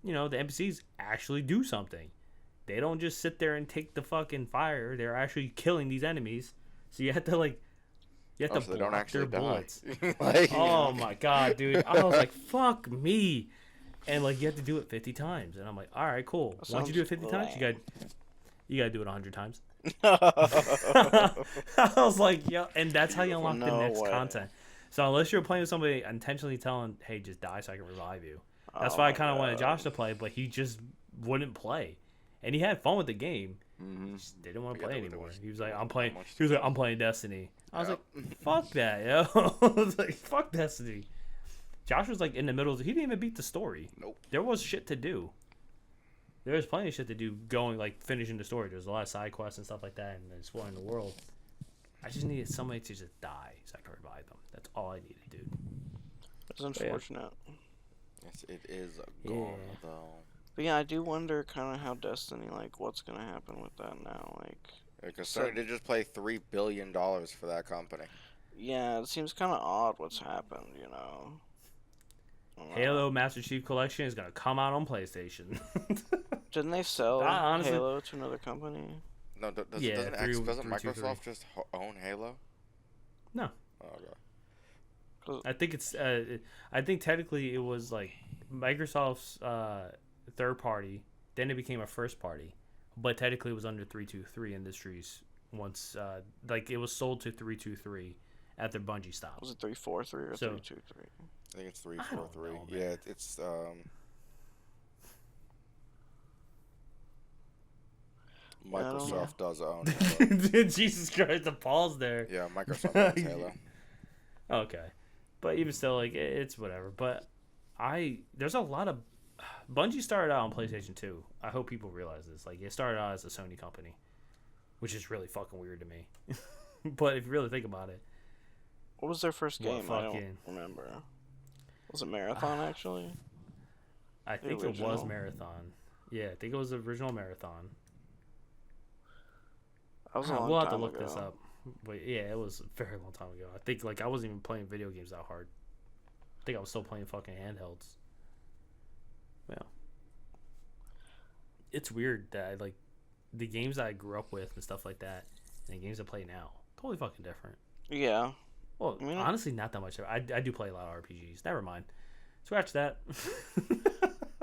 you know, the NPCs actually do something. They don't just sit there and take the fucking fire. They're actually killing these enemies. So you have to, like, so block their bullets. Like, oh my god, dude. I was like, fuck me. And like you have to do it 50 times. And I'm like, alright, cool. Once you do it 50 times, you gotta do it 100 times. I was like, yo, and that's how you unlock the next content. So unless you're playing with somebody intentionally telling, hey, just die so I can revive you. That's why I kinda wanted Josh to play, but he just wouldn't play. And he had fun with the game. Just didn't want to play anymore. He was like, I'm playing Destiny. I was like, fuck that, yo. I was like, fuck Destiny. Josh was like in the middle. He didn't even beat the story. Nope. There was shit to do. There was plenty of shit to do going, like, finishing the story. There's a lot of side quests and stuff like that and exploring the world. I just needed somebody to just die so I could revive them. That's all I needed, dude. That's unfortunate. Yes, it is a goal, though. But yeah, I do wonder kind of how Destiny, like, what's going to happen with that now. Because Sony did just play $3 billion for that company. Yeah, it seems kind of odd what's happened, you know. Halo Master Chief Collection is going to come out on PlayStation. Didn't they sell Halo to another company? No, doesn't Microsoft just own Halo? No. Oh, okay. I think it's. I think technically it was like Microsoft's third party. Then it became a first party, but technically it was under 323 Industries. Once, like it was sold to 323 after Bungie stopped. Was it 343 or 323? I think it's 343. Yeah, it's Microsoft does own Halo. Jesus Christ, the pause there. Yeah, Microsoft owns Halo. Okay. But even still, like, it's whatever. But there's a lot of... Bungie started out on PlayStation 2. I hope people realize this. Like, it started out as a Sony company, which is really fucking weird to me. But if you really think about it... What was their first game? I don't remember. Was it Marathon, actually? I think it was Marathon. Yeah, I think it was the original Marathon. That was a long time ago. We'll have to look this up. But yeah, it was a very long time ago. I think, like, I wasn't even playing video games that hard. I think I was still playing fucking handhelds. Yeah. It's weird that, like, the games that I grew up with and stuff like that, and the games I play now, totally fucking different. Yeah. Well, I mean, honestly, not that much. I do play a lot of RPGs. Never mind. Scratch that.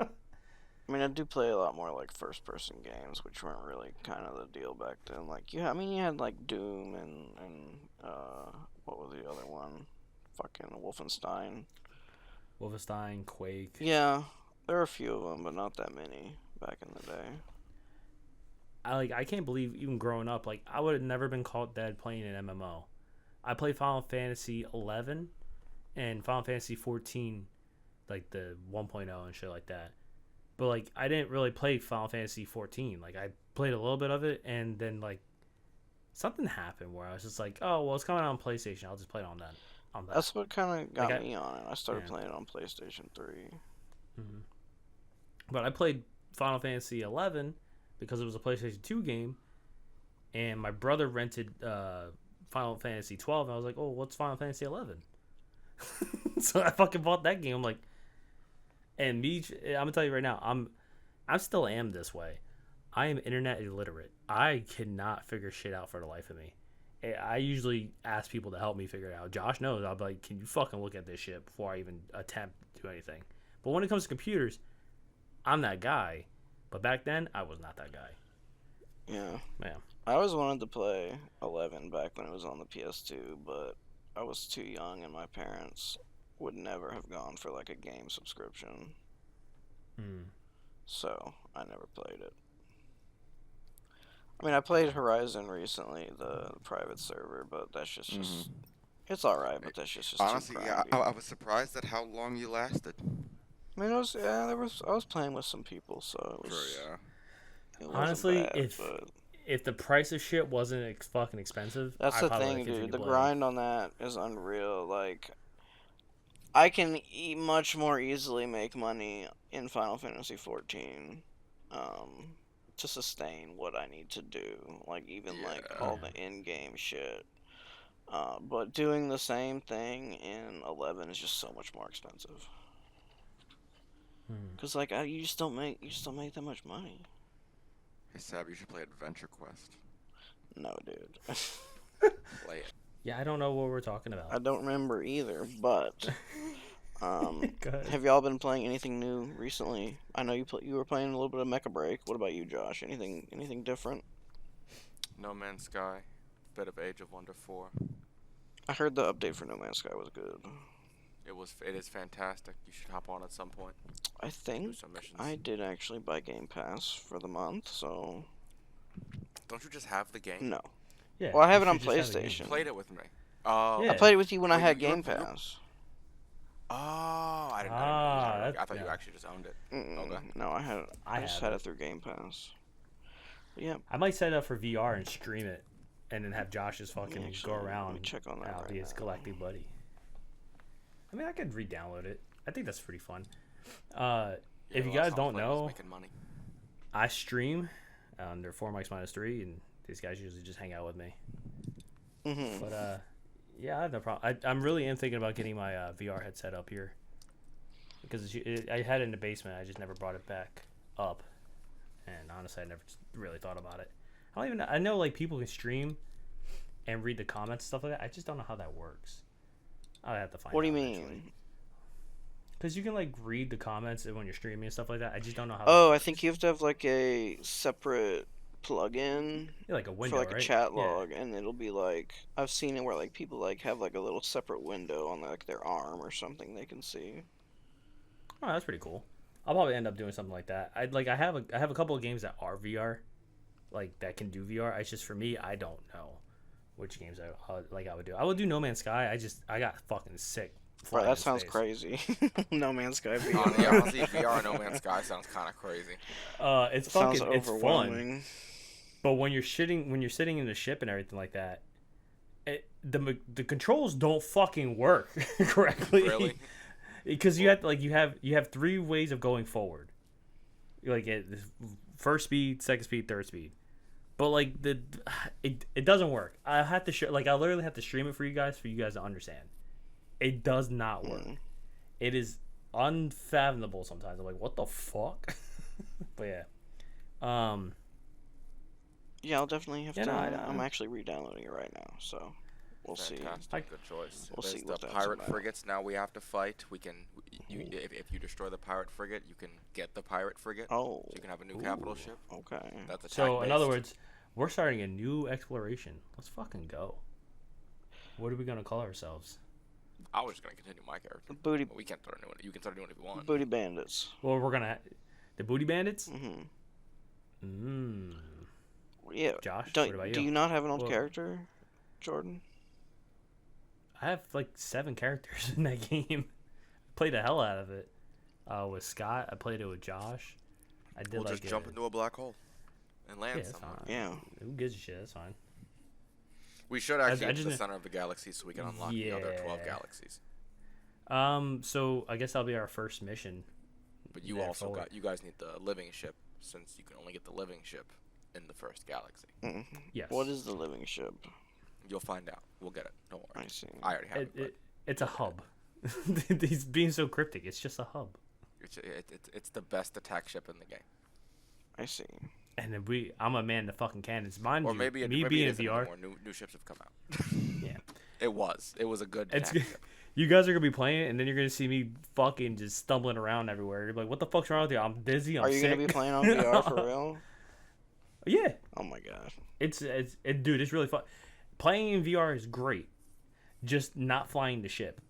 I mean, I do play a lot more, like, first-person games, which weren't really kind of the deal back then. Like, you had, like, Doom and what was the other one? Fucking Wolfenstein. Quake. Yeah, there are a few of them, but not that many back in the day. I can't believe, even growing up, like, I would have never been caught dead playing an MMO. I played Final Fantasy 11 and Final Fantasy 14, like the 1.0 and shit like that. But, like, I didn't really play Final Fantasy 14. Like, I played a little bit of it, and then, like, something happened where I was just like, oh, well, it's coming out on PlayStation. I'll just play it on that. That's what kind of got me on it. I started playing it on PlayStation 3. Mm-hmm. But I played Final Fantasy 11 because it was a PlayStation 2 game, and my brother rented Final Fantasy 12, and I was like, oh, what's Final Fantasy 11? So I fucking bought that game. I'm like, and me, I'm gonna tell you right now, I still am this way. I am internet illiterate. I cannot figure shit out for the life of me. I usually ask people to help me figure it out. Josh knows. I'll be like, can you fucking look at this shit before I even attempt to do anything? But when it comes to computers, I'm that guy. But back then, I was not that guy. Yeah. Man. I always wanted to play 11 back when it was on the PS2, but I was too young and my parents would never have gone for, like, a game subscription. So I never played it. I mean, I played Horizon recently, the private server, but that's just it's alright, but that's just honestly, yeah, I was surprised at how long you lasted. I mean, I was playing with some people, so it was. It honestly, bad, if the price of shit wasn't fucking expensive, that's the thing, dude. The grind on that is unreal. Like, I can much more easily make money in Final Fantasy 14. To sustain what I need to do, like even like all the in-game shit. But doing the same thing in 11 is just so much more expensive. Cause like you just don't make that much money. Hey Sab, you should play Adventure Quest. No, dude. Play it. Yeah, I don't know what we're talking about. I don't remember either, but. Have y'all been playing anything new recently? I know you were playing a little bit of Mecha Break. What about you, Josh? Anything different? No Man's Sky, bit of Age of Wonder 4. I heard the update for No Man's Sky was good. It is fantastic. You should hop on at some point. I think I did actually buy Game Pass for the month, so. Don't you just have the game? No. Yeah. Well, I have it on PlayStation. You played it with me. Oh. Yeah. I played it with you when I had Game Pass. Oh, I didn't know. I thought you actually just owned it. Okay. No, I just had it through Game Pass. But yeah. I might set it up for VR and stream it, and then have Josh just fucking go around and check on that. I'll be his galactic buddy. I mean, I could re-download it. I think that's pretty fun. If you guys don't know, I stream under 4 mics minus 3, and these guys usually just hang out with me. But yeah, I have no problem. I'm really thinking about getting my VR headset up here, because I had it in the basement. I just never brought it back up, and honestly, I never really thought about it. I know like people can stream and read the comments and stuff like that. I just don't know how that works. I have to find. What do you mean? Because you can like read the comments when you're streaming and stuff like that. I just don't know how. Oh, I think you have to have like a separate plug-in, like a window, for like right? a chat log, and it'll be like, I've seen it where like people like have like a little separate window on like their arm or something they can see. Oh, that's pretty cool. I'll probably end up doing something like that. I have a couple of games that are VR, like that can do VR. It's just for me, I don't know which games I would do. I would do No Man's Sky. I got fucking sick. Bro, that sounds crazy. No Man's Sky VR. Yeah, honestly, VR No Man's Sky sounds kind of crazy. It's fun. But when you're sitting in the ship and everything like that, the controls don't fucking work correctly. Really? Because you have 3 ways of going forward. Like first speed, second speed, third speed. But like it doesn't work. I literally have to stream it for you guys to understand. It does not work. It is unfathomable sometimes. I'm like, what the fuck? But yeah. Yeah, I'll definitely have to. I'm actually re-downloading it right now, so we'll see. Good choice. We'll see the pirate frigates now we have to fight. We can, if you destroy the pirate frigate, you can get the pirate frigate. Oh. So you can have a new capital ship. Okay. That's attack-based. So in other words, we're starting a new exploration. Let's fucking go. What are we gonna call ourselves? I was just gonna continue my character. Booty. But we can't start a new one. You can start a new one if you want. Booty Bandits. Well, we're gonna the Booty Bandits. Yeah. Josh, what about you? Do you not have an old character, Jordan? I have like 7 characters in that game. Played the hell out of it. With Scott, I played it with Josh. We'll just jump into a black hole and land somewhere. Yeah. Who gives a shit? That's fine. We should actually get to the center of the galaxy so we can unlock the other 12 galaxies. So I guess that'll be our first mission. But you guys need the living ship, since you can only get the living ship in the first galaxy. Yes. What is the living ship? You'll find out. We'll get it. Don't worry. I see. I already have it. It's a hub. He's being so cryptic. It's just a hub. It's the best attack ship in the game. I see. And then I'm a man to fucking cannons. Mind or you, maybe me being in VR. New ships have come out. Yeah. It was a good attack ship. You guys are gonna be playing it, and then you're gonna see me fucking just stumbling around everywhere. You're like, "What the fuck's wrong with you? I'm dizzy. I'm sick." Are you gonna be playing on VR for real? Yeah. Oh my god. Dude, it's really fun. Playing in VR is great. Just not flying the ship.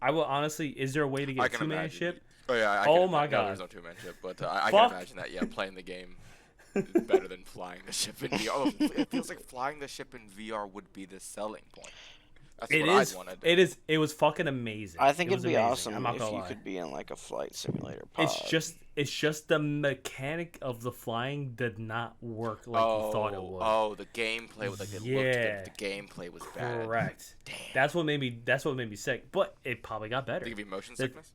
I will honestly. Is there a way to get a 2-man ship? Oh yeah. My god. There's no 2-man ship, but I can imagine that. Yeah, playing the game is better than flying the ship in VR. It feels like flying the ship in VR would be the selling point. That's what I'd want to do. It was fucking amazing. I think it'd be amazing. awesome if you could be in like a flight simulator pod. It's just the mechanic of the flying did not work like you thought it would. Oh, the gameplay was like it looked good. The gameplay was bad. Correct. Damn. That's what made me sick. But it probably got better. Did it give you motion sickness?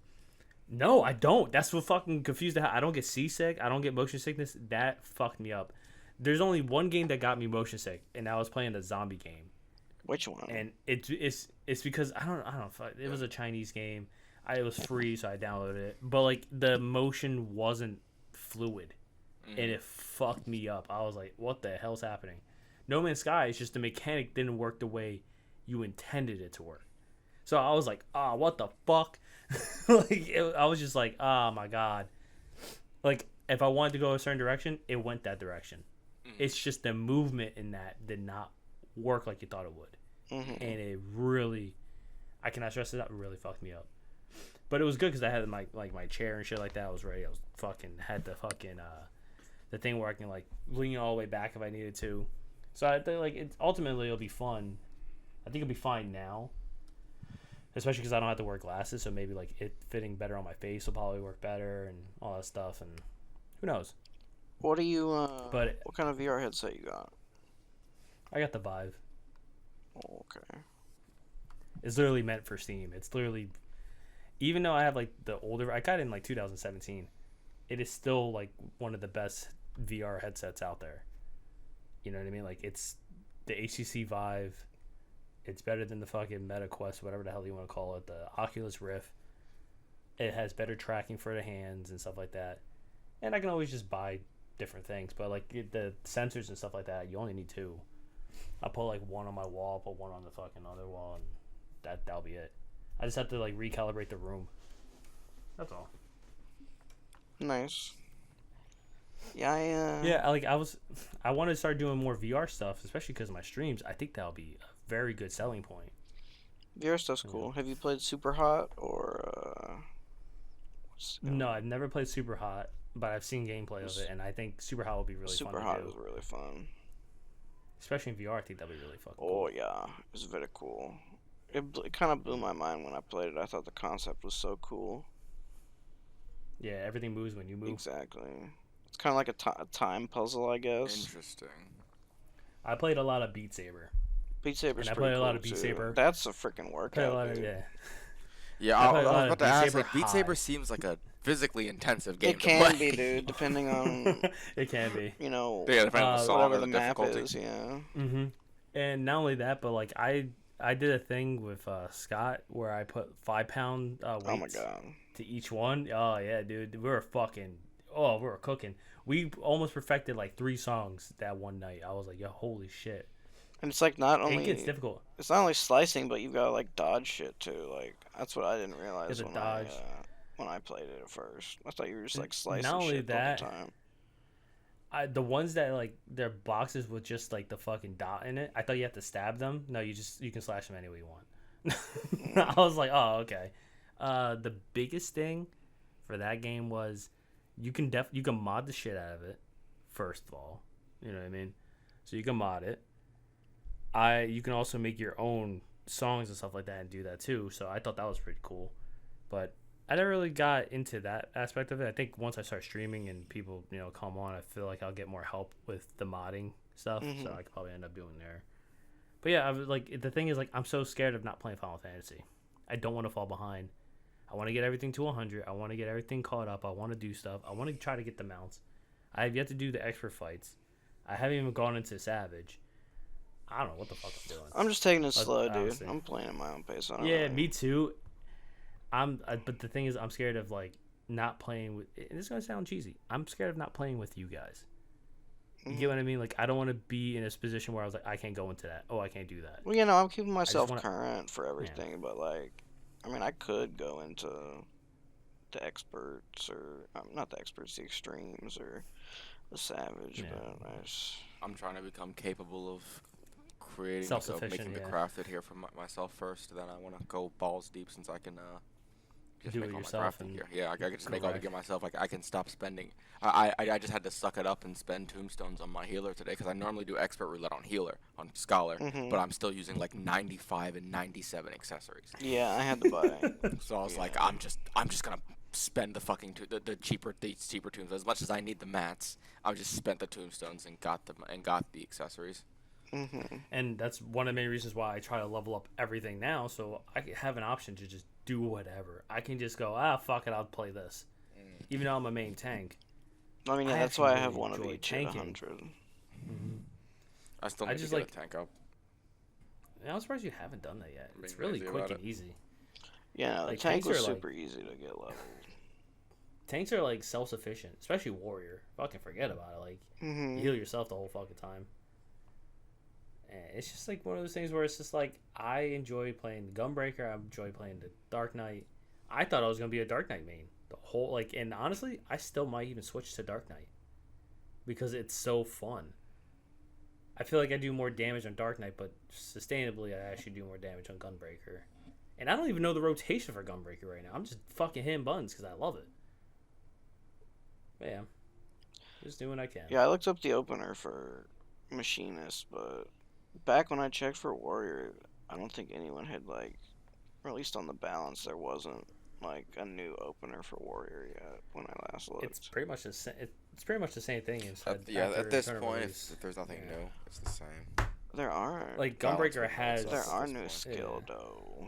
No, I don't. That's what fucking confused. I don't get seasick. I don't get motion sickness. That fucked me up. There's only one game that got me motion sick, and I was playing the zombie game. Which one? And it's because I don't know. It was a Chinese game. It was free, so I downloaded it. But like the motion wasn't fluid, and it fucked me up. I was like, "What the hell's happening?" No Man's Sky is just the mechanic didn't work the way you intended it to work. So I was like, what the fuck?" I was just like, "Oh my god!" Like if I wanted to go a certain direction, it went that direction. It's just the movement in that did not work like you thought it would, and it really, I cannot stress it out. It really fucked me up. But it was good because I had my chair and shit like that. I was ready. I was had the the thing where I can like lean all the way back if I needed to. So I think ultimately it'll be fun. I think it'll be fine now, especially because I don't have to wear glasses. So maybe like it fitting better on my face will probably work better and all that stuff. And who knows? What do you? What kind of VR headset you got? I got the Vive. Oh, okay. It's literally meant for Steam. It's literally, even though I have like the older, I got it in like 2017. It is still like one of the best VR headsets out there. You know what I mean? Like it's the HTC Vive. It's better than the fucking Meta Quest, whatever the hell you want to call it. The Oculus Rift. It has better tracking for the hands and stuff like that. And I can always just buy different things, but like the sensors and stuff like that, you only need 2. I'll put like one on my wall, put one on the fucking other wall, and that'll be it. I just have to like recalibrate the room. That's all. Nice. Yeah, I wanted to start doing more VR stuff, especially because of my streams. I think that'll be a very good selling point. VR stuff's cool. Have you played Super Hot or? No, I've never played Super Hot. but I've seen gameplay of it, and I think Super Hot will be really fun to do. Super Hot is really fun. Especially in VR, I think that'd be really fucking cool. cool. Yeah, it's very cool. It kind of blew my mind when I played it. I thought the concept was so cool. Yeah, everything moves when you move. Exactly. It's kind of like a time puzzle, I guess. Interesting. I played a lot of Beat Saber. Beat Saber's and I pretty played cool a lot of Beat too. Saber. That's a freaking workout, dude. Yeah, I was about to ask, like, Beat Saber seems like a physically intensive game to play. It can be, dude, depending on... It can be. You know, depending on the song whatever or the map is, yeah. Mm-hmm. And not only that, but, like, I did a thing with Scott where I put 5 pound weights oh my God. to each one. Oh, yeah, dude. We were cooking. We almost perfected, like, 3 songs that one night. I was like, yo, holy shit. And it's like not only... It gets difficult. It's not only slicing, but you've got to, like, dodge shit, too. Like, that's what I didn't realize when I played it at first. I thought you were just, like, slicing not only shit that, all the time. The ones that, like, their boxes with just, like, the fucking dot in it, I thought you have to stab them. No, you can slash them any way you want. I was like, oh, okay. The biggest thing for that game was you can mod the shit out of it, first of all. You know what I mean? So you can mod it. You can also make your own songs and stuff like that and do that too. So I thought that was pretty cool. But I never really got into that aspect of it. I think once I start streaming and people, come on, I feel like I'll get more help with the modding stuff. Mm-hmm. So I could probably end up doing there. But yeah, I was like, the thing is, like, I'm so scared of not playing Final Fantasy. I don't want to fall behind. I want to get everything to 100. I want to get everything caught up. I want to do stuff. I want to try to get the mounts. I have yet to do the expert fights. I haven't even gone into Savage. I don't know what the fuck I'm doing. I'm just taking it slow, dude. I'm playing at my own pace. Me too. But the thing is, I'm scared of, like, not playing with. And this is gonna sound cheesy. I'm scared of not playing with you guys. You get what I mean? Like, I don't want to be in a position where I was like, I can't go into that. Oh, I can't do that. Well, I'm keeping myself current for everything, yeah. But, like, I mean, I could go into the experts or not the experts, the extremes or the savage. Yeah. But I'm trying to become capable of creating, making the crafted here for myself first. Then I want to go balls deep since I can just do make it all yourself. My crafting gear. Yeah, I can just make all the gear myself. Like, I can stop spending. I just had to suck it up and spend tombstones on my healer today because I normally do expert roulette on healer, on scholar, but I'm still using like 95 and 97 accessories. Yeah, I had to buy. So I was like, I'm just gonna spend the fucking the cheaper tombstones as much as I need the mats. I just spent the tombstones and got the accessories. Mm-hmm. And that's one of the main reasons why I try to level up everything now, so I have an option to just do whatever. I can just go, fuck it, I'll play this. Even though I'm a main tank. I mean, yeah, that's why I have one of each at 100. Mm-hmm. I still need to get a tank up. I'm surprised you haven't done that yet. It's really quick and easy. Yeah, no, the tank was super easy to get leveled. Tanks are, like, self-sufficient, especially warrior. Fucking forget about it. Like, you heal yourself the whole fucking time. It's just like one of those things where it's just like I enjoy playing the Gunbreaker. I enjoy playing the Dark Knight. I thought I was gonna be a Dark Knight main the whole and honestly, I still might even switch to Dark Knight because it's so fun. I feel like I do more damage on Dark Knight, but sustainably, I actually do more damage on Gunbreaker. And I don't even know the rotation for Gunbreaker right now. I'm just fucking hitting buttons because I love it. But yeah, just doing what I can. Yeah, I looked up the opener for Machinist, but back when I checked for Warrior, I don't think anyone had, like, or at least on the balance, there wasn't, like, a new opener for Warrior yet when I last looked. It's pretty much the same. It's pretty much the same thing. At this point, if there's nothing new, it's the same. There aren't. Like, Gunbreaker has. There are new skill though.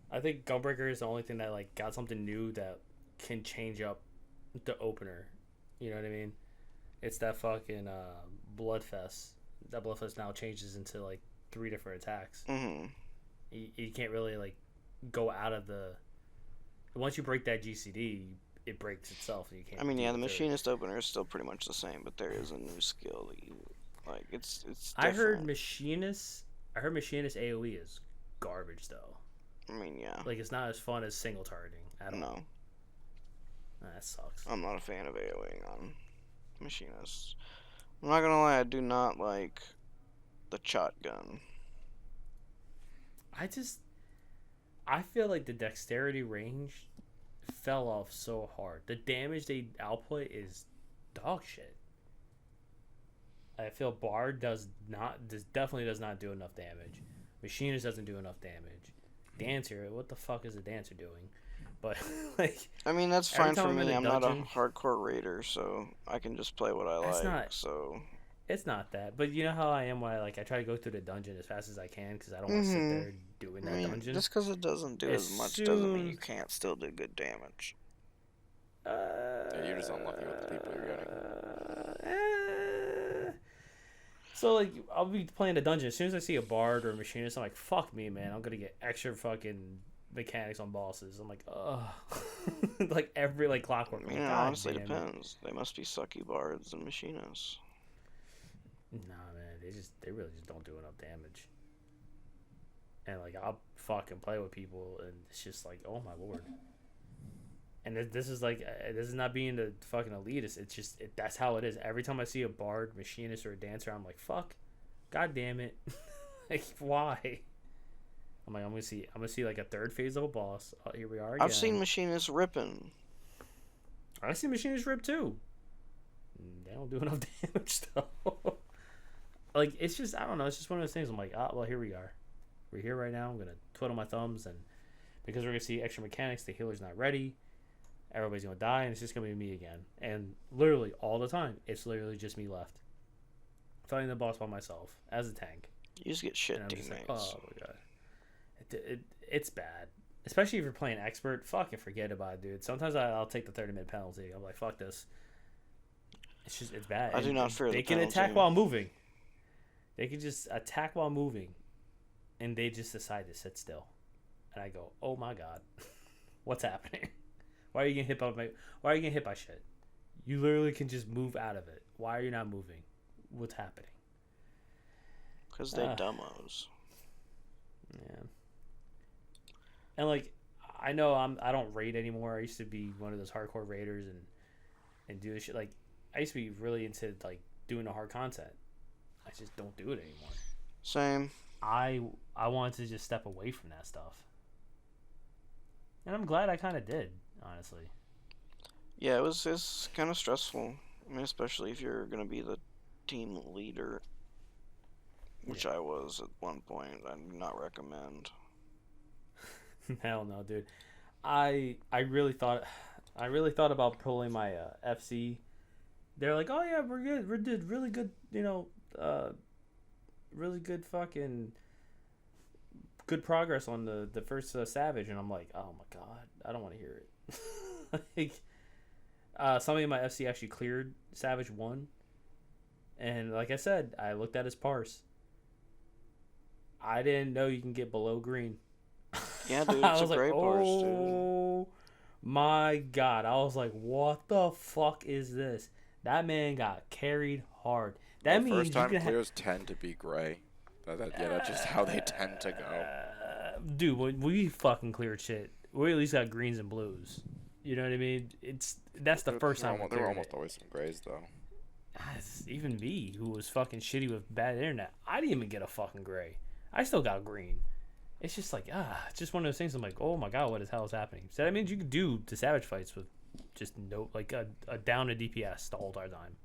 I think Gunbreaker is the only thing that, like, got something new that can change up the opener. You know what I mean? It's that fucking Bloodfest. That Bloodfest now changes into, like, 3 different attacks. Mm-hmm. You can't really, like, go out of the. Once you break that GCD, it breaks itself. You can't. I mean, yeah, the Machinist opener is still pretty much the same, but there is a new skill that you like. It's. Different. I heard Machinist AOE is garbage though. I mean, yeah. Like, it's not as fun as single targeting at all. No. That sucks. I'm not a fan of AOEing on Machinists. I'm not gonna lie, I do not like the shotgun. I feel like the dexterity range fell off so hard. The damage they output is dog shit. I feel Bard definitely does not do enough damage. Machinist doesn't do enough damage. Dancer, what the fuck is a Dancer doing? But like, I mean, that's fine for me. I'm not a hardcore raider, so I can just play what I like. So it's not that. But you know how I am when I try to go through the dungeon as fast as I can because I don't want to sit there doing that dungeon. Just because it doesn't do as much doesn't mean you can't still do good damage. Yeah, you're just unlucky with the people you're getting. So, like, I'll be playing the dungeon. As soon as I see a bard or a machinist, I'm like, fuck me, man. I'm going to get extra fucking mechanics on bosses. I'm like, ugh. Like, every, like, clockwork. I mean, it honestly depends. They must be sucky bards and machinists. Nah, man. They really just don't do enough damage. And, like, I'll fucking play with people, and it's just like, oh, my lord. And this is like, this is not being the fucking elitist. It's just, that's how it is. Every time I see a bard, machinist, or a dancer, I'm like, fuck, god damn it, like why? I'm like, I'm gonna see like a third phase of a boss. Oh, here we are again. I've seen machinists ripping. I see machinists rip too. They don't do enough damage though. Like it's just, I don't know. It's just one of those things. I'm like, well, here we are. We're here right now. I'm gonna twiddle my thumbs, and because we're gonna see extra mechanics, the healer's not ready. Everybody's gonna die, and it's just gonna be me again. And literally all the time, it's literally just me left, fighting the boss by myself as a tank. You just get shit teammates. Like, oh my god, it's bad. Especially if you're playing expert. Fucking forget about it, dude. Sometimes I'll take the 30-minute penalty. I'm like, fuck this. It's bad. I do not fear the penalty. They can attack while moving. They can just attack while moving, and they just decide to sit still. And I go, oh my god, what's happening? Why are you getting hit by shit? You literally can just move out of it. Why are you not moving? What's happening? Because they dumbos. Yeah. And like, I know I don't raid anymore. I used to be one of those hardcore raiders and do this shit. Like, I used to be really into like doing the hard content. I just don't do it anymore. Same. I wanted to just step away from that stuff. And I'm glad I kind of did, honestly. Yeah, it's kind of stressful. I mean, especially if you're going to be the team leader, which I was at one point. I do not recommend. Hell no, dude. I really thought about pulling my FC. They're like, oh yeah, we're good. We did really good, really good fucking good progress on the first Savage, and I'm like, oh my god, I don't want to hear it. Like, somebody in my FC actually cleared Savage 1, and like I said, I looked at his parse. I didn't know you can get below green. Yeah, dude, it's a great parse, dude. Oh my god, I was like, what the fuck is this? That man got carried hard. That means first time clears tend to be gray. That's just how they tend to go. Dude, when we fucking cleared shit, we at least got greens and blues. You know what I mean? That's the first time. There were almost always some grays though. Even me, who was fucking shitty with bad internet, I didn't even get a fucking gray. I still got green. It's just like it's just one of those things. I'm like, oh my god, what the hell is happening? So that means you can do the Savage fights with just a down to DPS the whole entire time.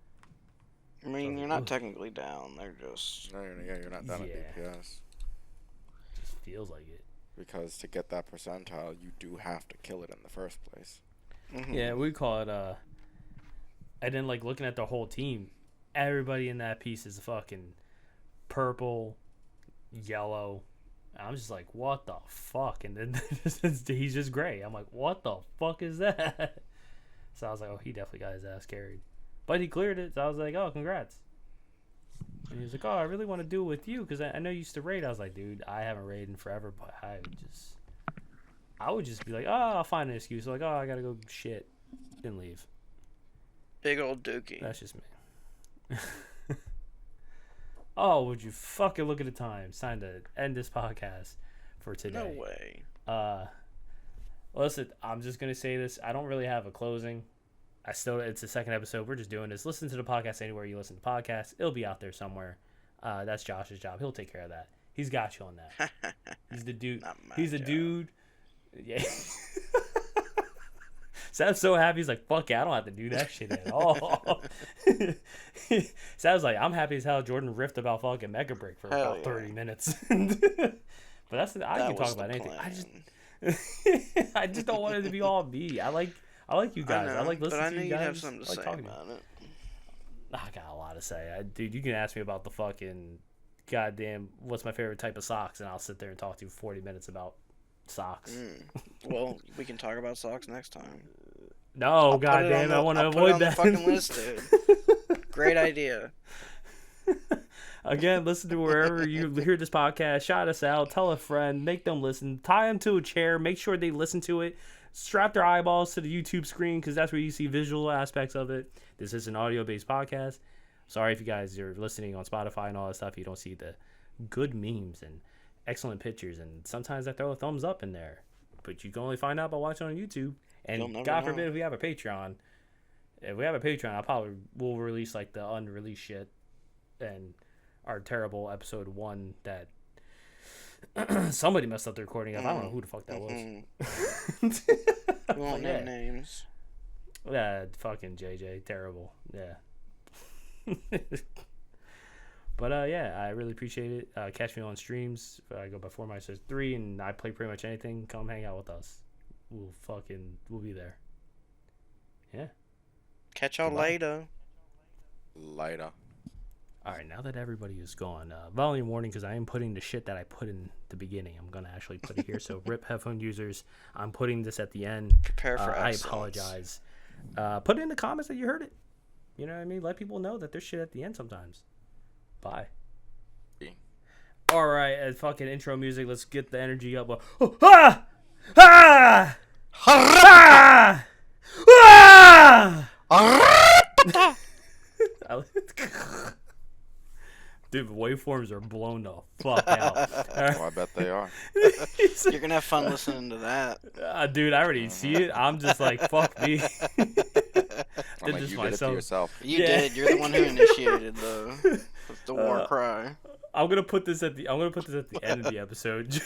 I mean, you're not technically down. They're just... No, you're not down at DPS. Just feels like it. Because to get that percentile, you do have to kill it in the first place. Mm-hmm. Yeah, we call it, and then, like, looking at the whole team, everybody in that piece is fucking purple, yellow. I'm just like, what the fuck? And then he's just gray. I'm like, what the fuck is that? So I was like, oh, he definitely got his ass carried. But he cleared it, so I was like, oh, congrats. And he was like, oh, I really want to do it with you, because I know you used to raid. I was like, dude, I haven't raided in forever, but I would just be like, oh, I'll find an excuse. Like, oh, I got to go shit. Then leave. Big old dookie. That's just me. Oh, would you fucking look at the time. It's time to end this podcast for today. No way. Listen, I'm just going to say this. I don't really have a closing. It's the second episode. We're just doing this. Listen to the podcast anywhere you listen to podcasts. It'll be out there somewhere. That's Josh's job. He'll take care of that. He's got you on that. He's the dude. He's the dude. Yeah. Sav's so happy. He's like, fuck yeah, I don't have to do that shit at all. Sav's like, I'm happy as hell. Jordan riffed about fucking Mecha Break for about 30 minutes. But I can talk about anything. I just don't want it to be all me. I like you guys. I like listening to you guys. But I know you have something to say about it. I got a lot to say. Dude, you can ask me about the fucking goddamn what's my favorite type of socks, and I'll sit there and talk to you for 40 minutes about socks. Well, we can talk about socks next time. No, goddamn, I want to avoid that. Put it on the fucking list, dude. Great idea. Again, listen to wherever you hear this podcast. Shout us out. Tell a friend. Make them listen. Tie them to a chair. Make sure they listen to it. Strap their eyeballs to the YouTube screen because that's where you see visual aspects of it. This is an audio-based podcast. Sorry if you guys are listening on Spotify and all that stuff. You don't see the good memes and excellent pictures. And sometimes I throw a thumbs up in there. But you can only find out by watching on YouTube. And God forbid if we have a Patreon. If we have a Patreon, I probably will release like the unreleased shit. And our terrible episode 1 that somebody messed up the recording of. I don't know who the fuck that was. We won't name names. Yeah, fucking JJ. Terrible. Yeah. But yeah, I really appreciate it. Catch me on streams. I go by 4MySister3 and I play pretty much anything. Come hang out with us. We'll be there. Yeah. Catch y'all later. Later. All right, now that everybody is gone, volume warning because I am putting the shit that I put in the beginning. I'm going to actually put it here. So, RIP headphone users, I'm putting this at the end. Prepare for I apologize. Put it in the comments that you heard it. You know what I mean? Let people know that there's shit at the end sometimes. Bye. All right, fucking intro music. Let's get the energy up. Ah! Ah! Ah! Ah! Dude, waveforms are blown the fuck out. Oh, I bet they are. You're gonna have fun listening to that. Dude, I already see it. I'm just like, fuck me. I'm like, you did it to yourself. You did. You're the one who initiated the war cry. I'm gonna put this at the end of the episode.